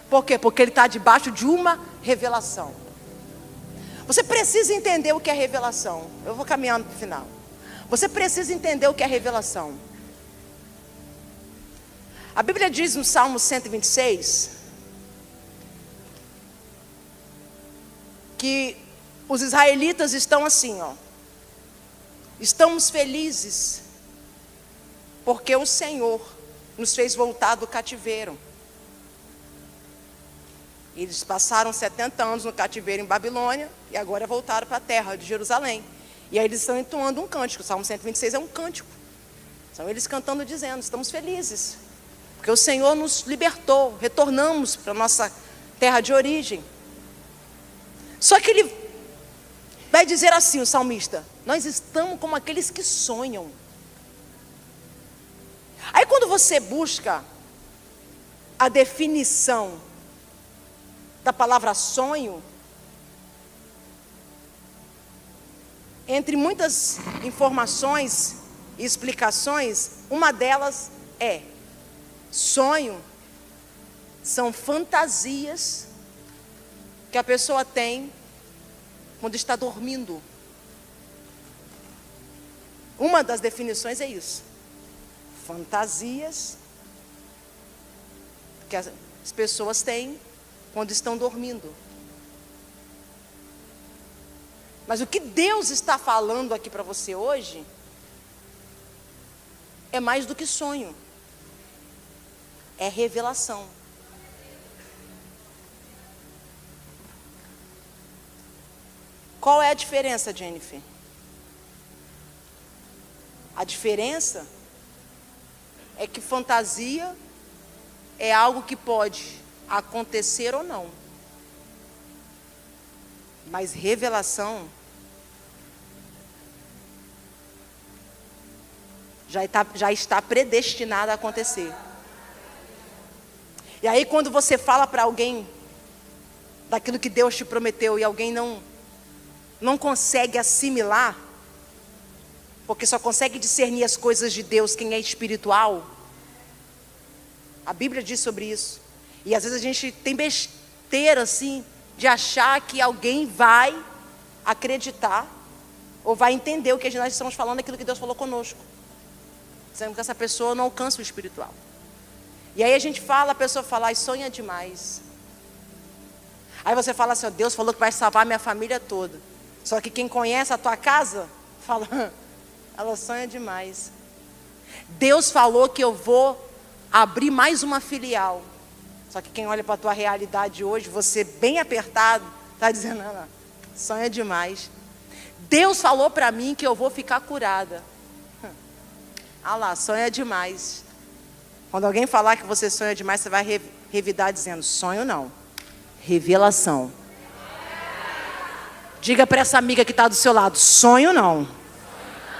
S1: Por quê? Porque ele está debaixo de uma revelação. Você precisa entender o que é revelação. Eu vou caminhando para o final. Você precisa entender o que é revelação. A Bíblia diz no Salmo 126 que os israelitas estão assim, ó: estamos felizes porque o Senhor nos fez voltar do cativeiro. Eles passaram 70 anos no cativeiro em Babilônia e agora voltaram para a terra de Jerusalém. E aí eles estão entoando um cântico. O Salmo 126 é um cântico. São eles cantando, dizendo: estamos felizes porque o Senhor nos libertou, retornamos para a nossa terra de origem. Só que ele vai dizer assim, o salmista: nós estamos como aqueles que sonham. Aí quando você busca a definição da palavra sonho, entre muitas informações e explicações, uma delas é: sonho são fantasias que a pessoa tem quando está dormindo. Uma das definições é isso: fantasias que as pessoas têm quando estão dormindo. Mas o que Deus está falando aqui para você hoje é mais do que sonho, é revelação. Qual é a diferença, Jennifer? A diferença é que fantasia é algo que pode acontecer ou não. Mas revelação já está predestinada a acontecer. E aí quando você fala para alguém daquilo que Deus te prometeu e alguém não consegue assimilar, porque só consegue discernir as coisas de Deus quem é espiritual. A Bíblia diz sobre isso. E às vezes a gente tem besteira assim de achar que alguém vai acreditar ou vai entender o que nós estamos falando, aquilo que Deus falou conosco, sendo que essa pessoa não alcança o espiritual. E aí a gente fala, a pessoa fala: sonha demais. Aí você fala assim: Deus falou que vai salvar minha família toda. Só que quem conhece a tua casa fala: ela sonha demais. Deus falou que eu vou abrir mais uma filial. Só que quem olha para a tua realidade hoje, você bem apertado, está dizendo: ela sonha demais. Deus falou para mim que eu vou ficar curada. Ah lá, sonha demais. Quando alguém falar que você sonha demais, você vai revidar dizendo: sonho não, revelação. Diga para essa amiga que está do seu lado: sonho não,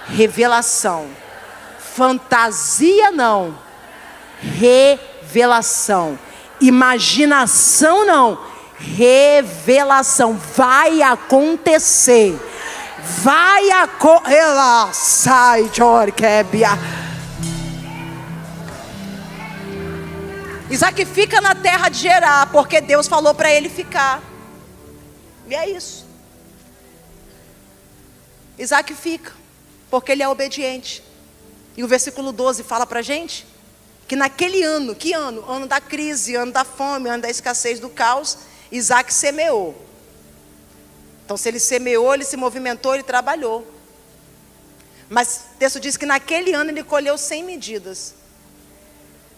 S1: revelação. Fantasia não, revelação. Imaginação não, revelação. Vai acontecer. Ela sai de Orquébia. Isaac fica na terra de Gerar, porque Deus falou para ele ficar. E é isso. Isaac fica, porque ele é obediente. E o versículo 12 fala para a gente que naquele ano, que ano? Ano da crise, ano da fome, ano da escassez, do caos, Isaac semeou. Então se ele semeou, ele se movimentou, ele trabalhou. Mas o texto diz que naquele ano ele colheu 100 medidas.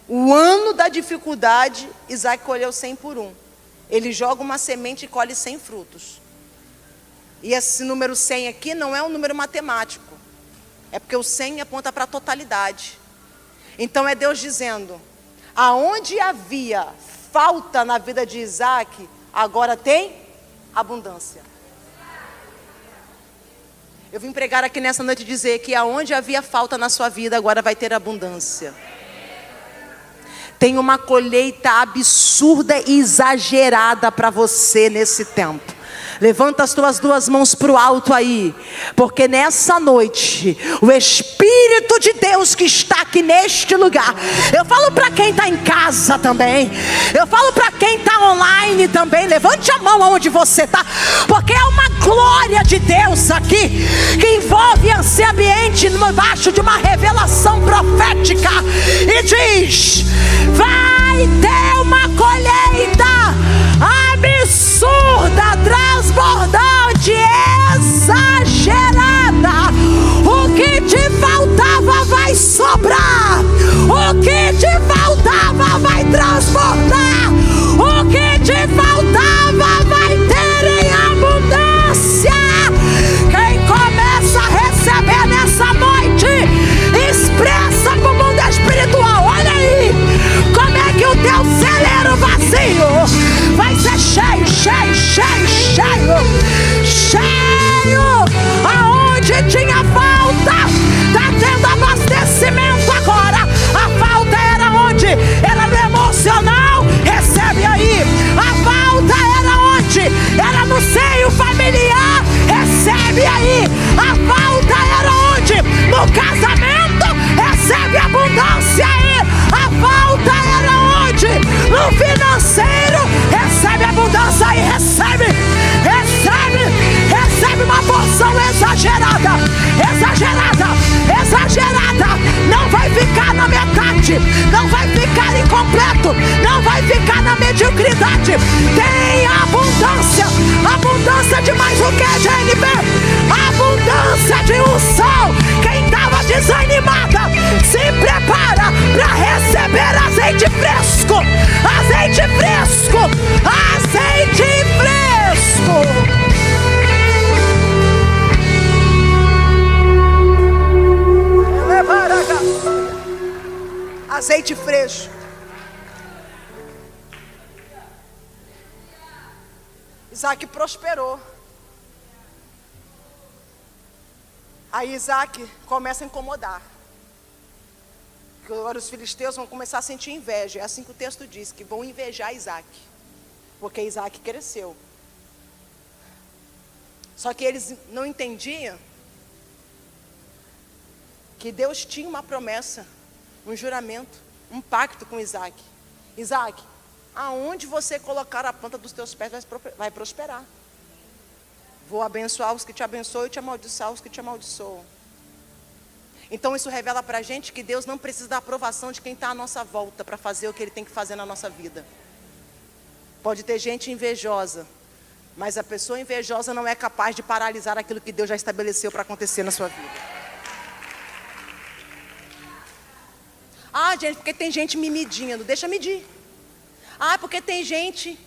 S1: O ano da dificuldade, Isaac colheu 100 por 1. Ele joga uma semente e colhe 100 frutos. E esse número 100 aqui não é um número matemático. É porque o 100 aponta para a totalidade. Então é Deus dizendo, aonde havia falta na vida de Isaac, agora tem abundância. Eu vim pregar aqui nessa noite dizer que aonde havia falta na sua vida, agora vai ter abundância. Tem uma colheita absurda e exagerada para você nesse tempo. Levanta as tuas duas mãos para o alto aí, porque nessa noite, o Espírito de Deus que está aqui neste lugar, eu falo para quem está em casa também, eu falo para quem está online também, levante a mão onde você está, porque é uma glória de Deus aqui, que envolve esse ambiente embaixo de uma revelação profética, e diz, vai ter uma colheita absurda, transbordante, exagerada. O que te faltava vai sobrar. O que te faltava vai transbordar. O que te faltava vai ter em abundância. Quem começa a receber nessa noite, expressa para o mundo espiritual. Olha aí, como é que o teu celeiro vazio vai ser cheio, cheio, cheio, cheio, cheio. Aonde tinha falta, está tendo abastecimento agora. A falta era onde? Era no emocional, recebe aí. A falta era onde? Era no seio familiar, recebe aí. A falta era onde? No casamento, recebe abundância aí. A falta era onde? No financeiro, recebe abundância aí, recebe, recebe, recebe uma porção exagerada, exagerada, exagerada. Não vai ficar na metade, não vai ficar incompleto, não vai ficar na mediocridade. Tem abundância, abundância de mais o que, GNB? Abundância de unção. Quem estava desanimada, se prepara para receber azeite fresco, azeite fresco, azeite fresco. Azeite fresco. Isaac prosperou. Aí Isaac começa a incomodar. Agora os filisteus vão começar a sentir inveja. É assim que o texto diz, que vão invejar Isaac, porque Isaac cresceu. Só que eles não entendiam que Deus tinha uma promessa, um juramento, um pacto com Isaac. Isaac, aonde você colocar a planta dos teus pés vai prosperar. Vou abençoar os que te abençoam e te amaldiçoar os que te amaldiçoam. Então isso revela para a gente que Deus não precisa da aprovação de quem está à nossa volta para fazer o que Ele tem que fazer na nossa vida. Pode ter gente invejosa, mas a pessoa invejosa não é capaz de paralisar aquilo que Deus já estabeleceu para acontecer na sua vida. Ah, gente, porque tem gente me medindo. Deixa medir. Ah, porque tem gente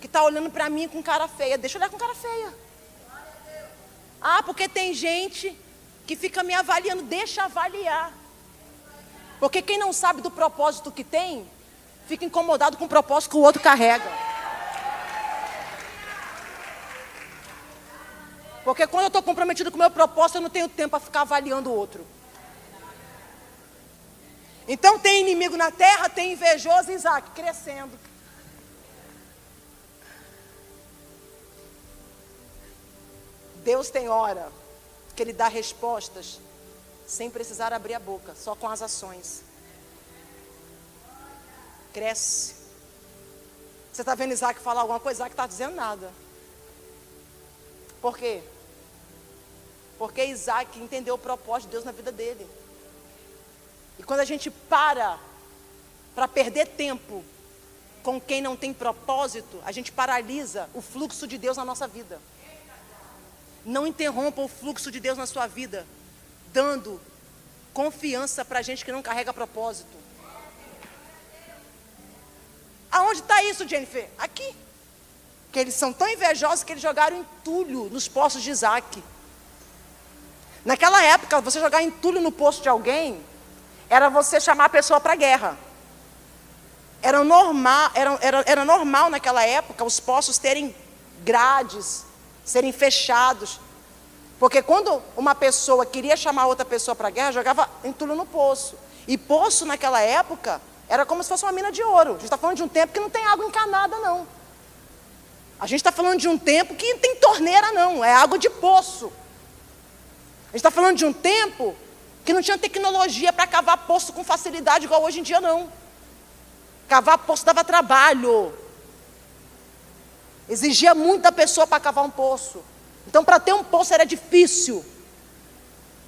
S1: que está olhando para mim com cara feia. Deixa eu olhar com cara feia. Ah, porque tem gente que fica me avaliando. Deixa avaliar. Porque quem não sabe do propósito que tem, fica incomodado com o propósito que o outro carrega. Porque quando eu estou comprometido com o meu propósito, eu não tenho tempo para ficar avaliando o outro. Então tem inimigo na terra, tem invejoso, Isaac crescendo. Deus tem hora que Ele dá respostas sem precisar abrir a boca, só com as ações. Cresce. Você está vendo Isaac falar alguma coisa? Isaac está dizendo nada. Por quê? Porque Isaac entendeu o propósito de Deus na vida dele. E quando a gente para perder tempo com quem não tem propósito, a gente paralisa o fluxo de Deus na nossa vida. Não interrompa o fluxo de Deus na sua vida, dando confiança para gente que não carrega propósito. Aonde está isso, Jennifer? Aqui. Que eles são tão invejosos que eles jogaram entulho nos poços de Isaac. Naquela época, você jogar entulho no poço de alguém, era você chamar a pessoa para a guerra. Era normal naquela época os poços terem grades, serem fechados. Porque quando uma pessoa queria chamar outra pessoa para a guerra, jogava entulho no poço. E poço naquela época era como se fosse uma mina de ouro. A gente está falando de um tempo que não tem água encanada, não. A gente está falando de um tempo que não tem torneira, não. É água de poço. A gente está falando de um tempo que não tinha tecnologia para cavar poço com facilidade, igual hoje em dia, não. Cavar poço dava trabalho. Exigia muito da pessoa para cavar um poço. Então, para ter um poço era difícil.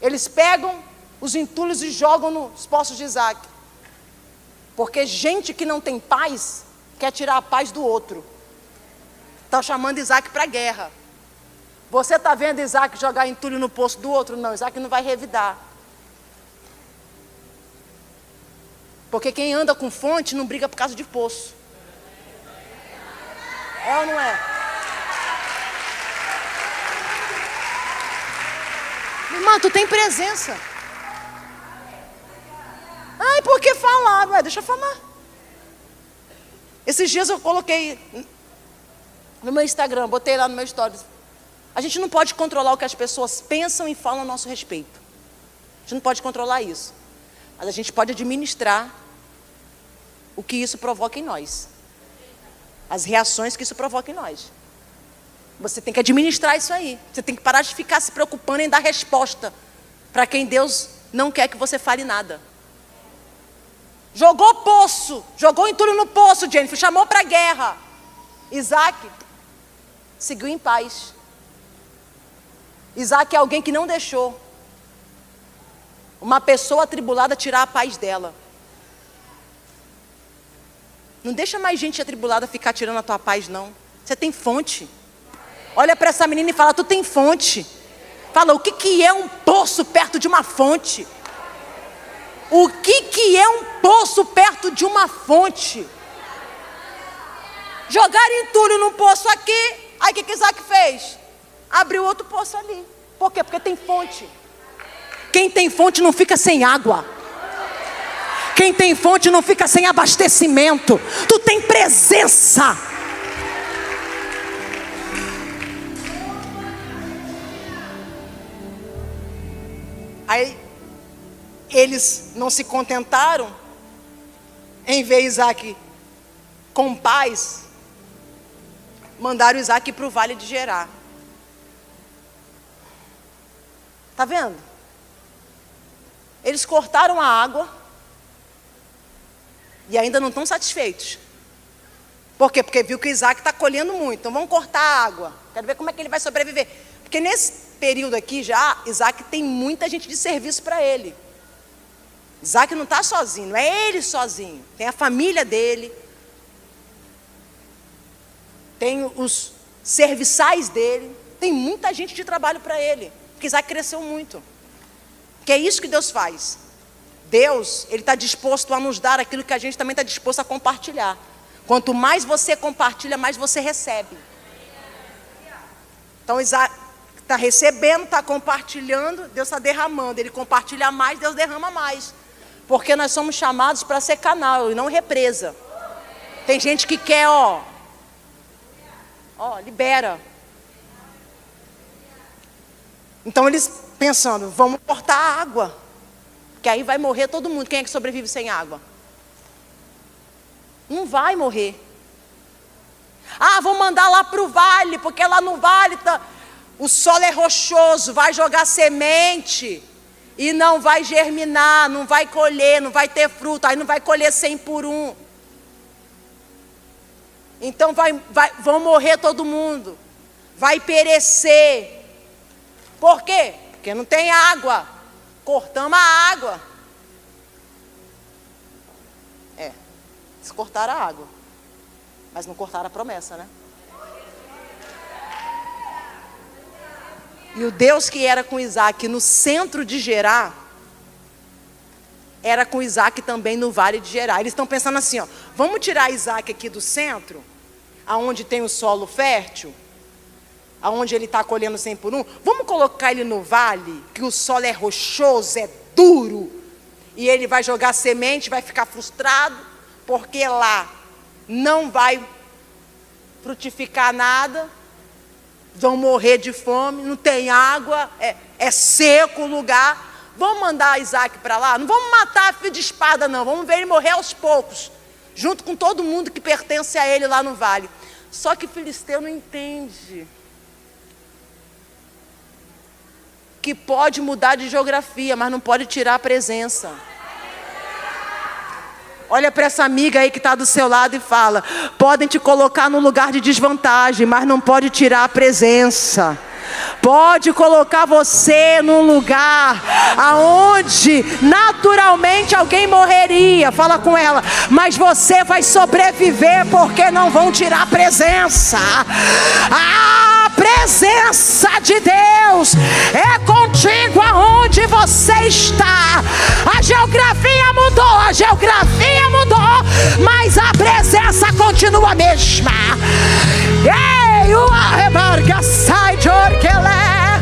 S1: Eles pegam os entulhos e jogam nos poços de Isaac. Porque gente que não tem paz, quer tirar a paz do outro. Está chamando Isaac para a guerra. Você está vendo Isaac jogar entulho no poço do outro? Não, Isaac não vai revidar. Porque quem anda com fonte não briga por causa de poço. É ou não é? Irmã, tu tem presença. Ai, por que falar? Ué, deixa eu falar. Esses dias eu coloquei no meu Instagram, botei lá no meu stories. A gente não pode controlar o que as pessoas pensam e falam a nosso respeito. A gente não pode controlar isso. Mas a gente pode administrar o que isso provoca em nós. As reações que isso provoca em nós. Você tem que administrar isso aí. Você tem que parar de ficar se preocupando em dar resposta para quem Deus não quer que você fale nada. Jogou poço, jogou entulho no poço, Jennifer, chamou para a guerra. Isaac seguiu em paz. Isaac é alguém que não deixou uma pessoa atribulada tirar a paz dela. Não deixa mais gente atribulada ficar tirando a tua paz, não. Você tem fonte. Olha para essa menina e fala, tu tem fonte. Fala, o que é um poço perto de uma fonte? O que é um poço perto de uma fonte? Jogaram entulho num poço aqui. Aí o que Isaac fez? Abriu outro poço ali. Por quê? Porque tem fonte. Quem tem fonte não fica sem água. Quem tem fonte não fica sem abastecimento. Tu tem presença. Aí eles não se contentaram em ver Isaac com paz, mandaram Isaac para o vale de Gerar. Está vendo? Eles cortaram a água e ainda não estão satisfeitos. Por quê? Porque viu que Isaac está colhendo muito. Então vamos cortar a água. Quero ver como é que ele vai sobreviver. Porque nesse período aqui já, Isaac tem muita gente de serviço para ele. Isaac não está sozinho, não é ele sozinho. Tem a família dele. Tem os serviçais dele. Tem muita gente de trabalho para ele. Porque Isaac cresceu muito. Que é isso que Deus faz. Deus, Ele está disposto a nos dar aquilo que a gente também está disposto a compartilhar. Quanto mais você compartilha, mais você recebe. Então Isaac está recebendo, está compartilhando, Deus está derramando. Ele compartilha mais, Deus derrama mais. Porque nós somos chamados para ser canal e não represa. Tem gente que quer, libera. Então eles pensando, vamos cortar a água, que aí vai morrer todo mundo. Quem é que sobrevive sem água? Não vai morrer. Ah, vou mandar lá para o vale, porque lá no vale O solo é rochoso, vai jogar semente e não vai germinar, não vai colher, não vai ter fruto, aí não vai colher 100 por 1. Então vão morrer todo mundo, vai perecer. Por quê? Porque não tem água, cortamos a água. Eles cortaram a água, mas não cortaram a promessa, né? E o Deus que era com Isaac no centro de Gerar, era com Isaac também no vale de Gerar. Eles estão pensando assim, ó, vamos tirar Isaac aqui do centro, aonde tem o solo fértil, aonde ele está colhendo 100 por 1, vamos colocar ele no vale, que o solo é rochoso, é duro, e ele vai jogar semente, vai ficar frustrado, porque lá não vai frutificar nada, vão morrer de fome, não tem água, é seco o lugar. Vamos mandar Isaac para lá? Não vamos matar a filho de espada, não. Vamos ver ele morrer aos poucos, junto com todo mundo que pertence a ele lá no vale. Só que filisteu não entende que pode mudar de geografia, mas não pode tirar a presença. Olha para essa amiga aí que está do seu lado e fala: podem te colocar no lugar de desvantagem, mas não pode tirar a presença. Pode colocar você num lugar aonde naturalmente alguém morreria. Fala com ela: mas você vai sobreviver, porque não vão tirar a presença. A presença de Deus é contigo aonde você está. A geografia mudou, mas a presença continua a mesma. Ei, o arrebarga sai de orquelé.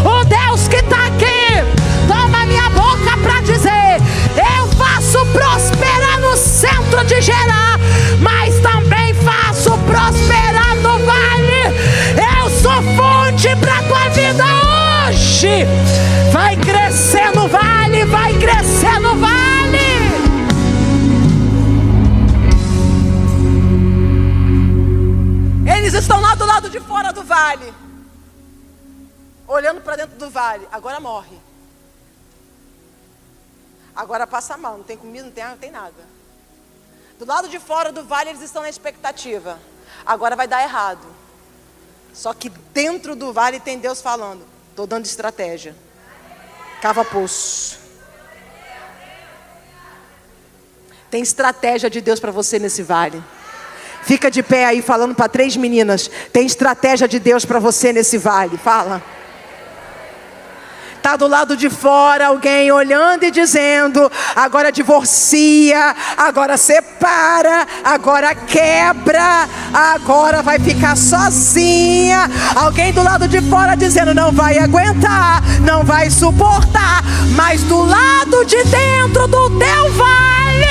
S1: O Deus que está aqui toma minha boca para dizer: eu faço prosperar no centro de Gerar, mas também faço prosperar no vale. Eu sou fonte para a tua vida hoje. Vai crescer no vale, vai crescer no vale. Eles estão lá do lado de fora do vale, olhando para dentro do vale. Agora morre. Agora passa mal, não tem comida, não tem água, não tem nada. Do lado de fora do vale eles estão na expectativa. Agora vai dar errado. Só que dentro do vale tem Deus falando: estou dando estratégia. Cava poço. Tem estratégia de Deus para você nesse vale. Fica de pé aí falando para 3 meninas: tem estratégia de Deus para você nesse vale. Fala. Está do lado de fora alguém olhando e dizendo: agora divorcia, agora separa, agora quebra, agora vai ficar sozinha. Alguém do lado de fora dizendo: não vai aguentar, não vai suportar. Mas do lado de dentro do teu vale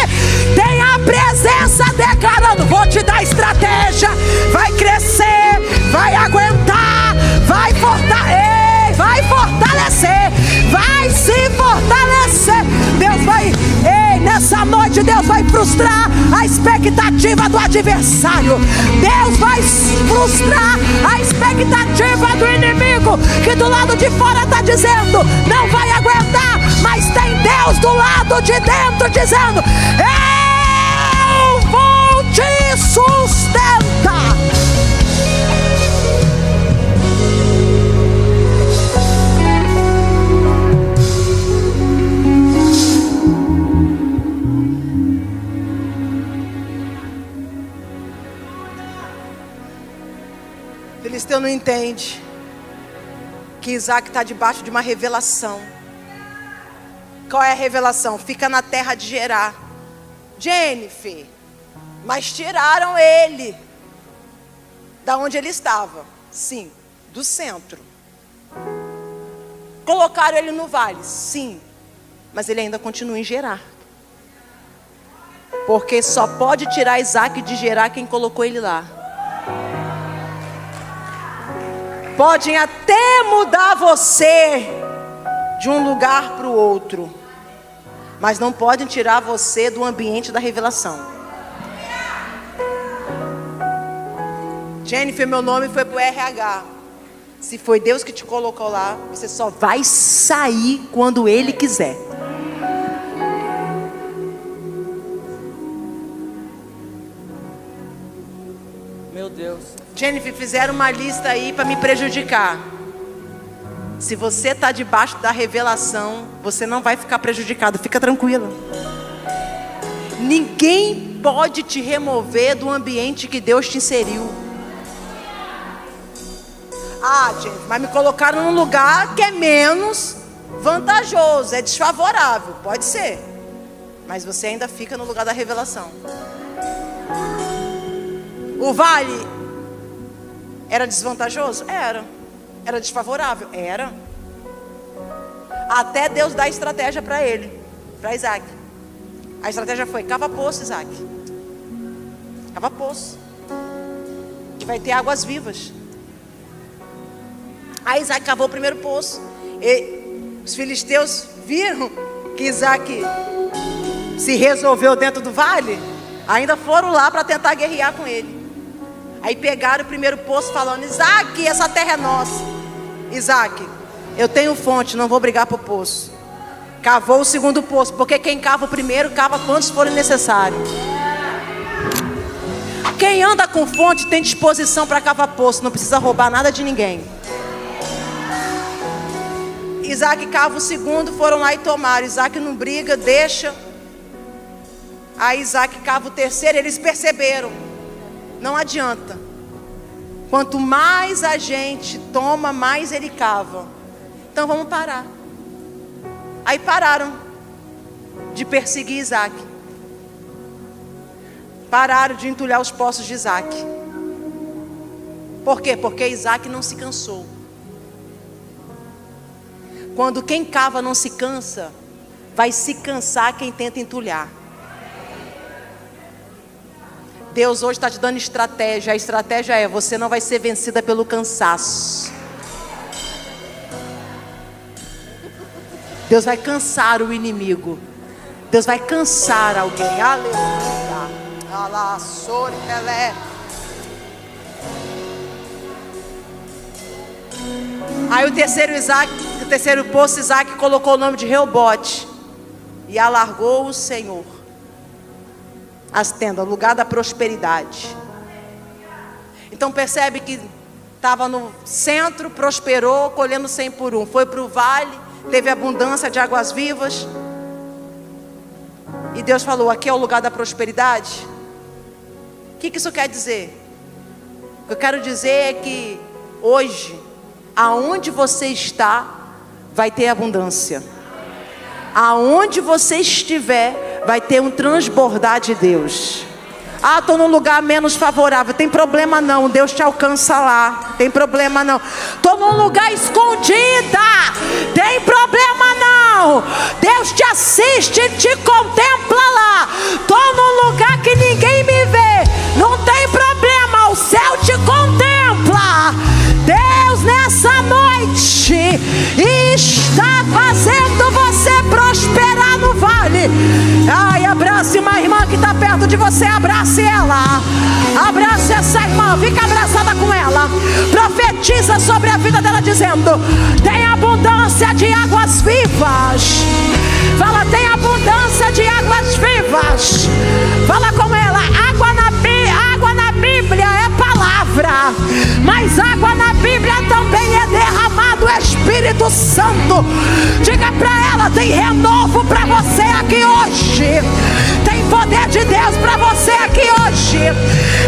S1: tem a presença declarando: vou te dar estratégia. Vai crescer, vai aguentar, vai fortalecer, vai se fortalecer. Deus vai, nessa noite Deus vai frustrar a expectativa do adversário. Deus vai frustrar a expectativa do inimigo, que do lado de fora está dizendo: não vai aguentar. Mas tem Deus do lado de dentro dizendo: eu vou te sustentar. Filisteu não entende que Isaac está debaixo de uma revelação. Qual é a revelação? Fica na terra de Gerar. Jennifer, mas tiraram ele da onde ele estava. Sim, do centro. Colocaram ele no vale. Sim, mas ele ainda continua em Gerar. Porque só pode tirar Isaac de Gerar quem colocou ele lá. Podem até mudar você de um lugar para o outro, mas não podem tirar você do ambiente da revelação. Jennifer, meu nome foi para o RH. Se foi Deus que te colocou lá, você só vai sair quando Ele quiser.
S2: Meu Deus.
S1: Jennifer, fizeram uma lista aí para me prejudicar. Se você está debaixo da revelação, você não vai ficar prejudicado, fica tranquila. Ninguém pode te remover do ambiente que Deus te inseriu. Ah, gente, mas me colocaram num lugar que é menos vantajoso, é desfavorável, pode ser. Mas você ainda fica no lugar da revelação. O vale era desvantajoso? Era. Era desfavorável? Era. Até Deus dar estratégia para ele, para Isaac. A estratégia foi: cava poço, Isaac. Cava poço, que vai ter águas vivas. Aí Isaac cavou o primeiro poço. E os filisteus viram que Isaac se resolveu dentro do vale. Ainda foram lá para tentar guerrear com ele. Aí pegaram o primeiro poço falando: Isaac, essa terra é nossa. Isaac, eu tenho fonte, não vou brigar por poço. Cavou o segundo poço, porque quem cava o primeiro, cava quantos forem necessários. Quem anda com fonte tem disposição para cavar poço, não precisa roubar nada de ninguém. Isaac cava o segundo, foram lá e tomaram. Isaac não briga, deixa. Aí Isaac cava o terceiro, eles perceberam: não adianta. Quanto mais a gente toma, mais ele cava. Então vamos parar. Aí pararam de perseguir Isaac. Pararam de entulhar os poços de Isaac. Por quê? Porque Isaac não se cansou. Quando quem cava não se cansa, vai se cansar quem tenta entulhar. Deus hoje está te dando estratégia. A estratégia é: você não vai ser vencida pelo cansaço. Deus vai cansar o inimigo. Deus vai cansar alguém. Aleluia. Aí o terceiro poço, Isaac colocou o nome de Reobote. E alargou o Senhor as tendas, lugar da prosperidade. Então percebe que estava no centro, prosperou, colhendo 100 por 1. Foi para o vale, teve abundância de águas vivas. E Deus falou: aqui é o lugar da prosperidade. O que isso quer dizer? O que eu quero dizer é que hoje, aonde você está, vai ter abundância. Aonde você estiver, vai ter um transbordar de Deus. Ah, estou num lugar menos favorável. Tem problema não, Deus te alcança lá. Tem problema não. Estou num lugar escondida. Tem problema não, Deus te assiste e te contempla lá. Estou num lugar que ninguém me vê. Não tem problema, o céu te contempla. Deus nessa noite está fazendo você prosperar no vale. Ai, abrace uma irmã que está perto de você. Abrace ela. Abrace essa irmã. Fica abraçada com ela. Profetiza sobre a vida dela dizendo: tem abundância de águas vivas. Fala: tem abundância de águas vivas. Fala com ela: água na Bíblia é palavra, mas água na Bíblia também é derramado o Espírito Santo. Diga para ela: tem renovo para você aqui hoje. Tem poder de Deus para você aqui hoje.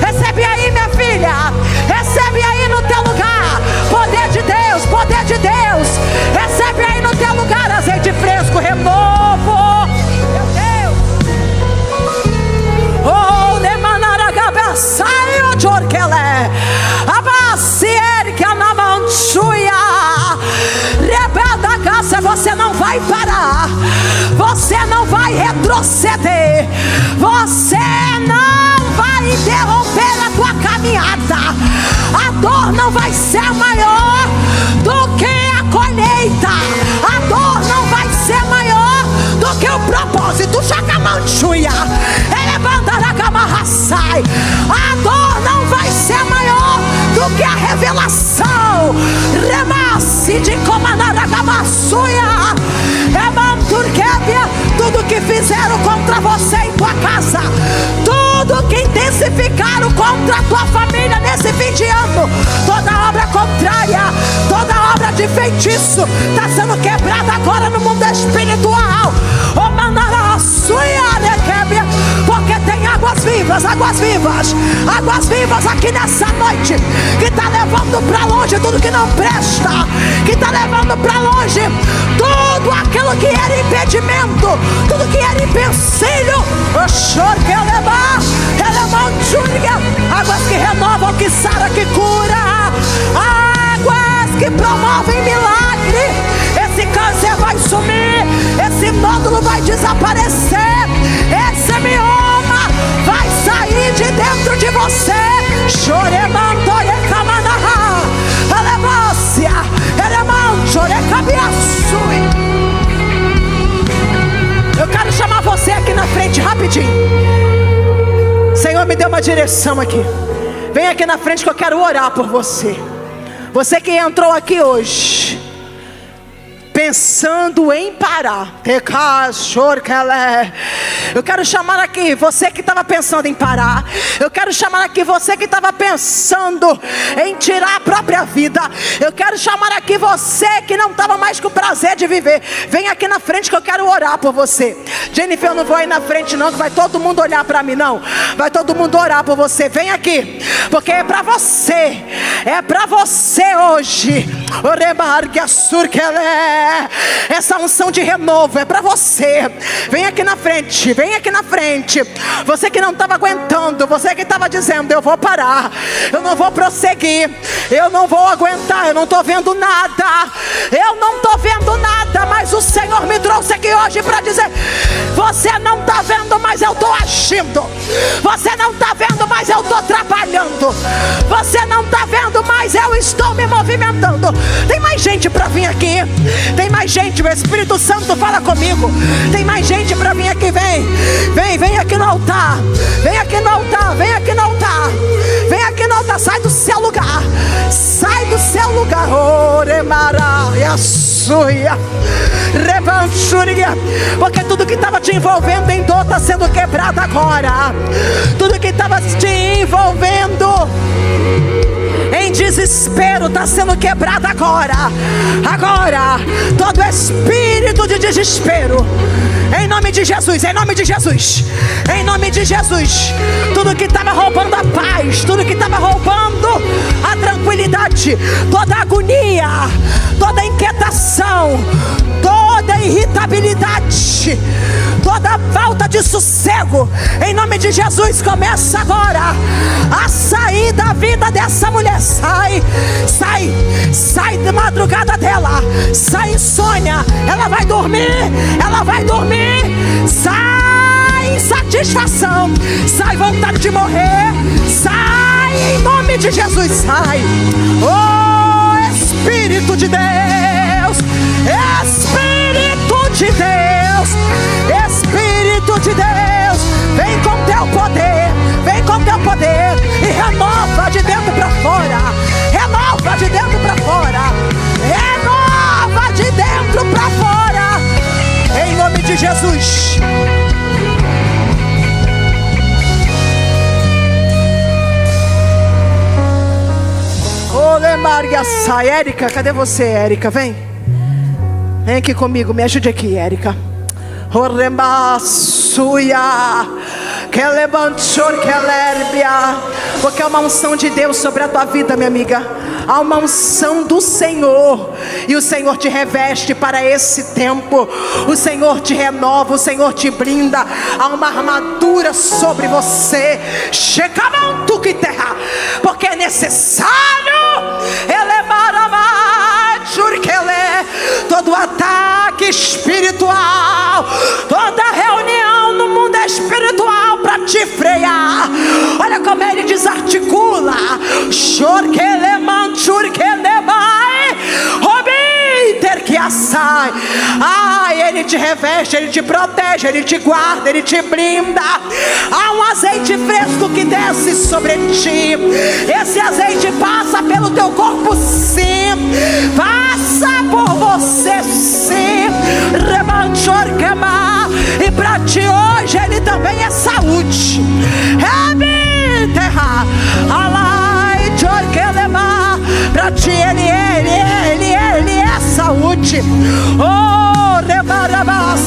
S1: Recebe aí, minha filha. Recebe aí no teu lugar. Poder de Deus, poder de Deus. Recebe aí no teu lugar azeite fresco, renovo. Meu Deus. Oh, demanara cabeça de orquelé. Abacier que anamanchuia. Rebeda casa, você não vai parar. Você não vai retroceder. Você não vai interromper a tua caminhada. A dor não vai ser maior do que a colheita. A dor não vai ser maior do que o propósito. Chacamanchuia. Elevantaracamahassai. A dor não vai ser maior do que a revelação. de Comanaragamassuia. Tudo que fizeram contra você em tua casa, tudo que intensificaram contra a tua família nesse fim de ano, toda obra contrária, toda obra de feitiço está sendo quebrada agora no mundo espiritual. Porque tem águas vivas aqui nessa noite, que está levando para longe tudo que não presta, que está levando para longe tudo aquilo que era impedimento, tudo que era empecilho. Águas que renovam, que saram, que cura, águas que promovem milagre. Esse câncer vai sumir, esse nódulo vai desaparecer, esse mioma vai sair de dentro de você. Eu quero chamar você aqui na frente rapidinho. Senhor, me deu uma direção aqui. Vem aqui na frente que eu quero orar por você. Você que entrou aqui hoje pensando em parar, eu quero chamar aqui você que estava pensando em parar. Eu quero chamar aqui você que estava pensando em tirar a própria vida. Eu quero chamar aqui você que não estava mais com o prazer de viver. Vem aqui na frente que eu quero orar por você. Jennifer, eu não vou aí na frente não, que vai todo mundo olhar para mim não. Vai todo mundo orar por você. Vem aqui, porque é para você. É para você hoje. Essa unção de renovo é para você. Vem aqui na frente, vem aqui na frente. Você que não estava aguentando, você que estava dizendo: eu vou parar, eu não vou prosseguir, eu não vou aguentar, eu não estou vendo nada, eu não estou vendo nada. Mas o Senhor me trouxe aqui hoje para dizer: você não está vendo, mas eu estou agindo. Você não está vendo, mas eu estou trabalhando. Você não está vendo, mas eu estou me movimentando. Tem mais gente para vir aqui. Tem mais gente, o Espírito Santo fala comigo. Tem mais gente para vir aqui, vem aqui no altar. Vem aqui no altar, vem aqui no altar. Vem aqui no altar, sai do seu lugar. Sai do seu lugar. Porque tudo que estava te envolvendo em dor está sendo quebrado agora. Tudo que estava te envolvendo em desespero está sendo quebrado agora. Agora, todo espírito de desespero, em nome de Jesus, em nome de Jesus, em nome de Jesus. Tudo que estava roubando a paz, tudo que estava roubando a tranquilidade, toda a agonia, toda a inquietação, toda a irritabilidade, toda a falta de sossego, em nome de Jesus, começa agora a sair da vida dessa mulher. Sai de madrugada dela, sai insônia, ela vai dormir, sai insatisfação, sai vontade de morrer, sai em nome de Jesus, sai. Oh Espírito de Deus, Espírito de Deus, Espírito de Deus, vem com teu poder, vem com teu poder e renova de dentro para fora, renova de dentro para fora, renova de dentro para fora, em nome de Jesus. Érica, cadê você, Érica? Vem aqui comigo, me ajude aqui, Érica. Porque há uma unção de Deus sobre a tua vida, minha amiga. Há uma unção do Senhor, e o Senhor te reveste para esse tempo. O Senhor te renova, o Senhor te blinda. Há uma armadura sobre você, porque é necessário todo ataque espiritual, toda reunião no mundo espiritual para te frear. Olha como ele desarticula. Ele te reveste, Ele te protege, Ele te guarda, Ele te blinda. Há um azeite fresco que desce sobre ti. Esse azeite passa pelo teu corpo, sim. Passa por você, sim. E para ti hoje Ele também é saúde. Para ti Ele é saúde. Oh, rebarabas.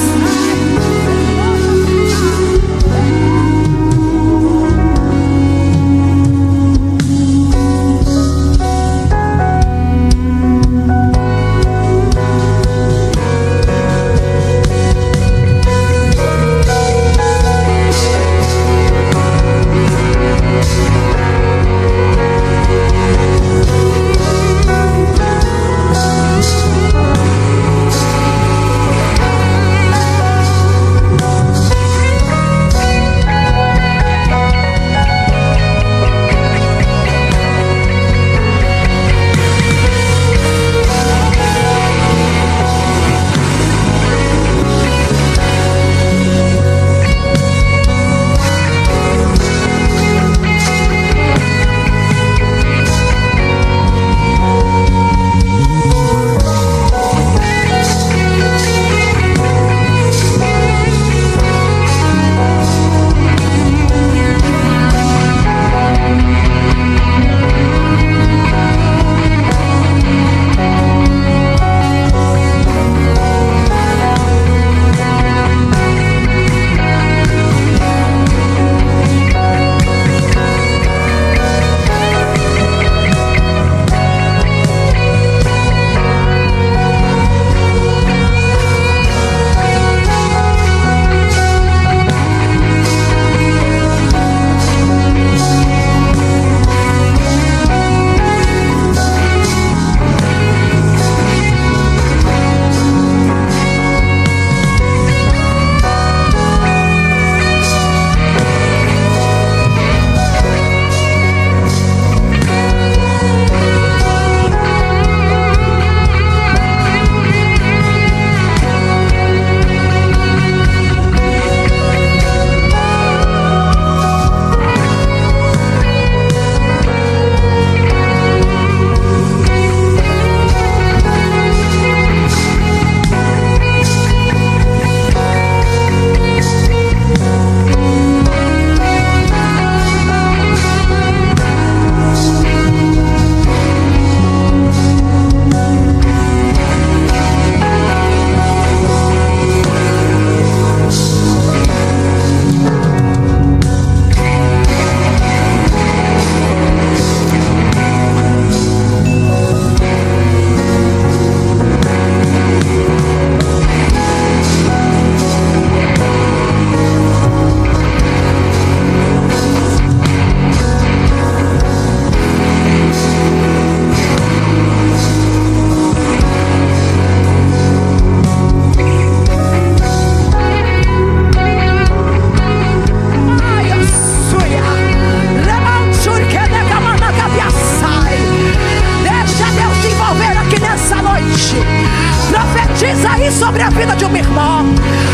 S1: sobre a vida de uma irmã.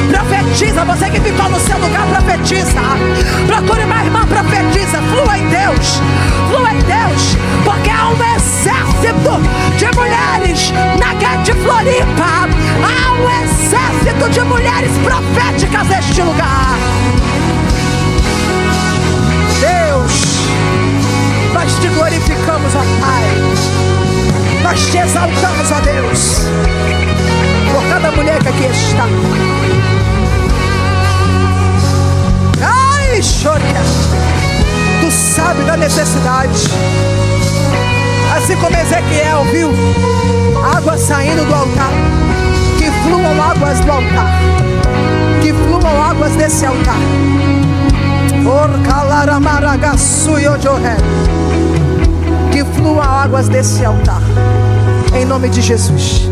S1: Profetiza, você que ficou no seu lugar, profetiza. Procure uma irmã, profetiza. Flua em Deus, flua em Deus, porque há um exército de mulheres na Gate Floripa. Há um exército de mulheres proféticas neste lugar. Deus, nós te glorificamos, ó Pai. Nós te exaltamos, ó Deus, por cada mulher que aqui está. Ai, Xônia, tu sabe da necessidade. Assim como Ezequiel viu água saindo do altar, que fluam águas do altar, que fluam águas desse altar. Que fluam águas desse altar, em nome de Jesus.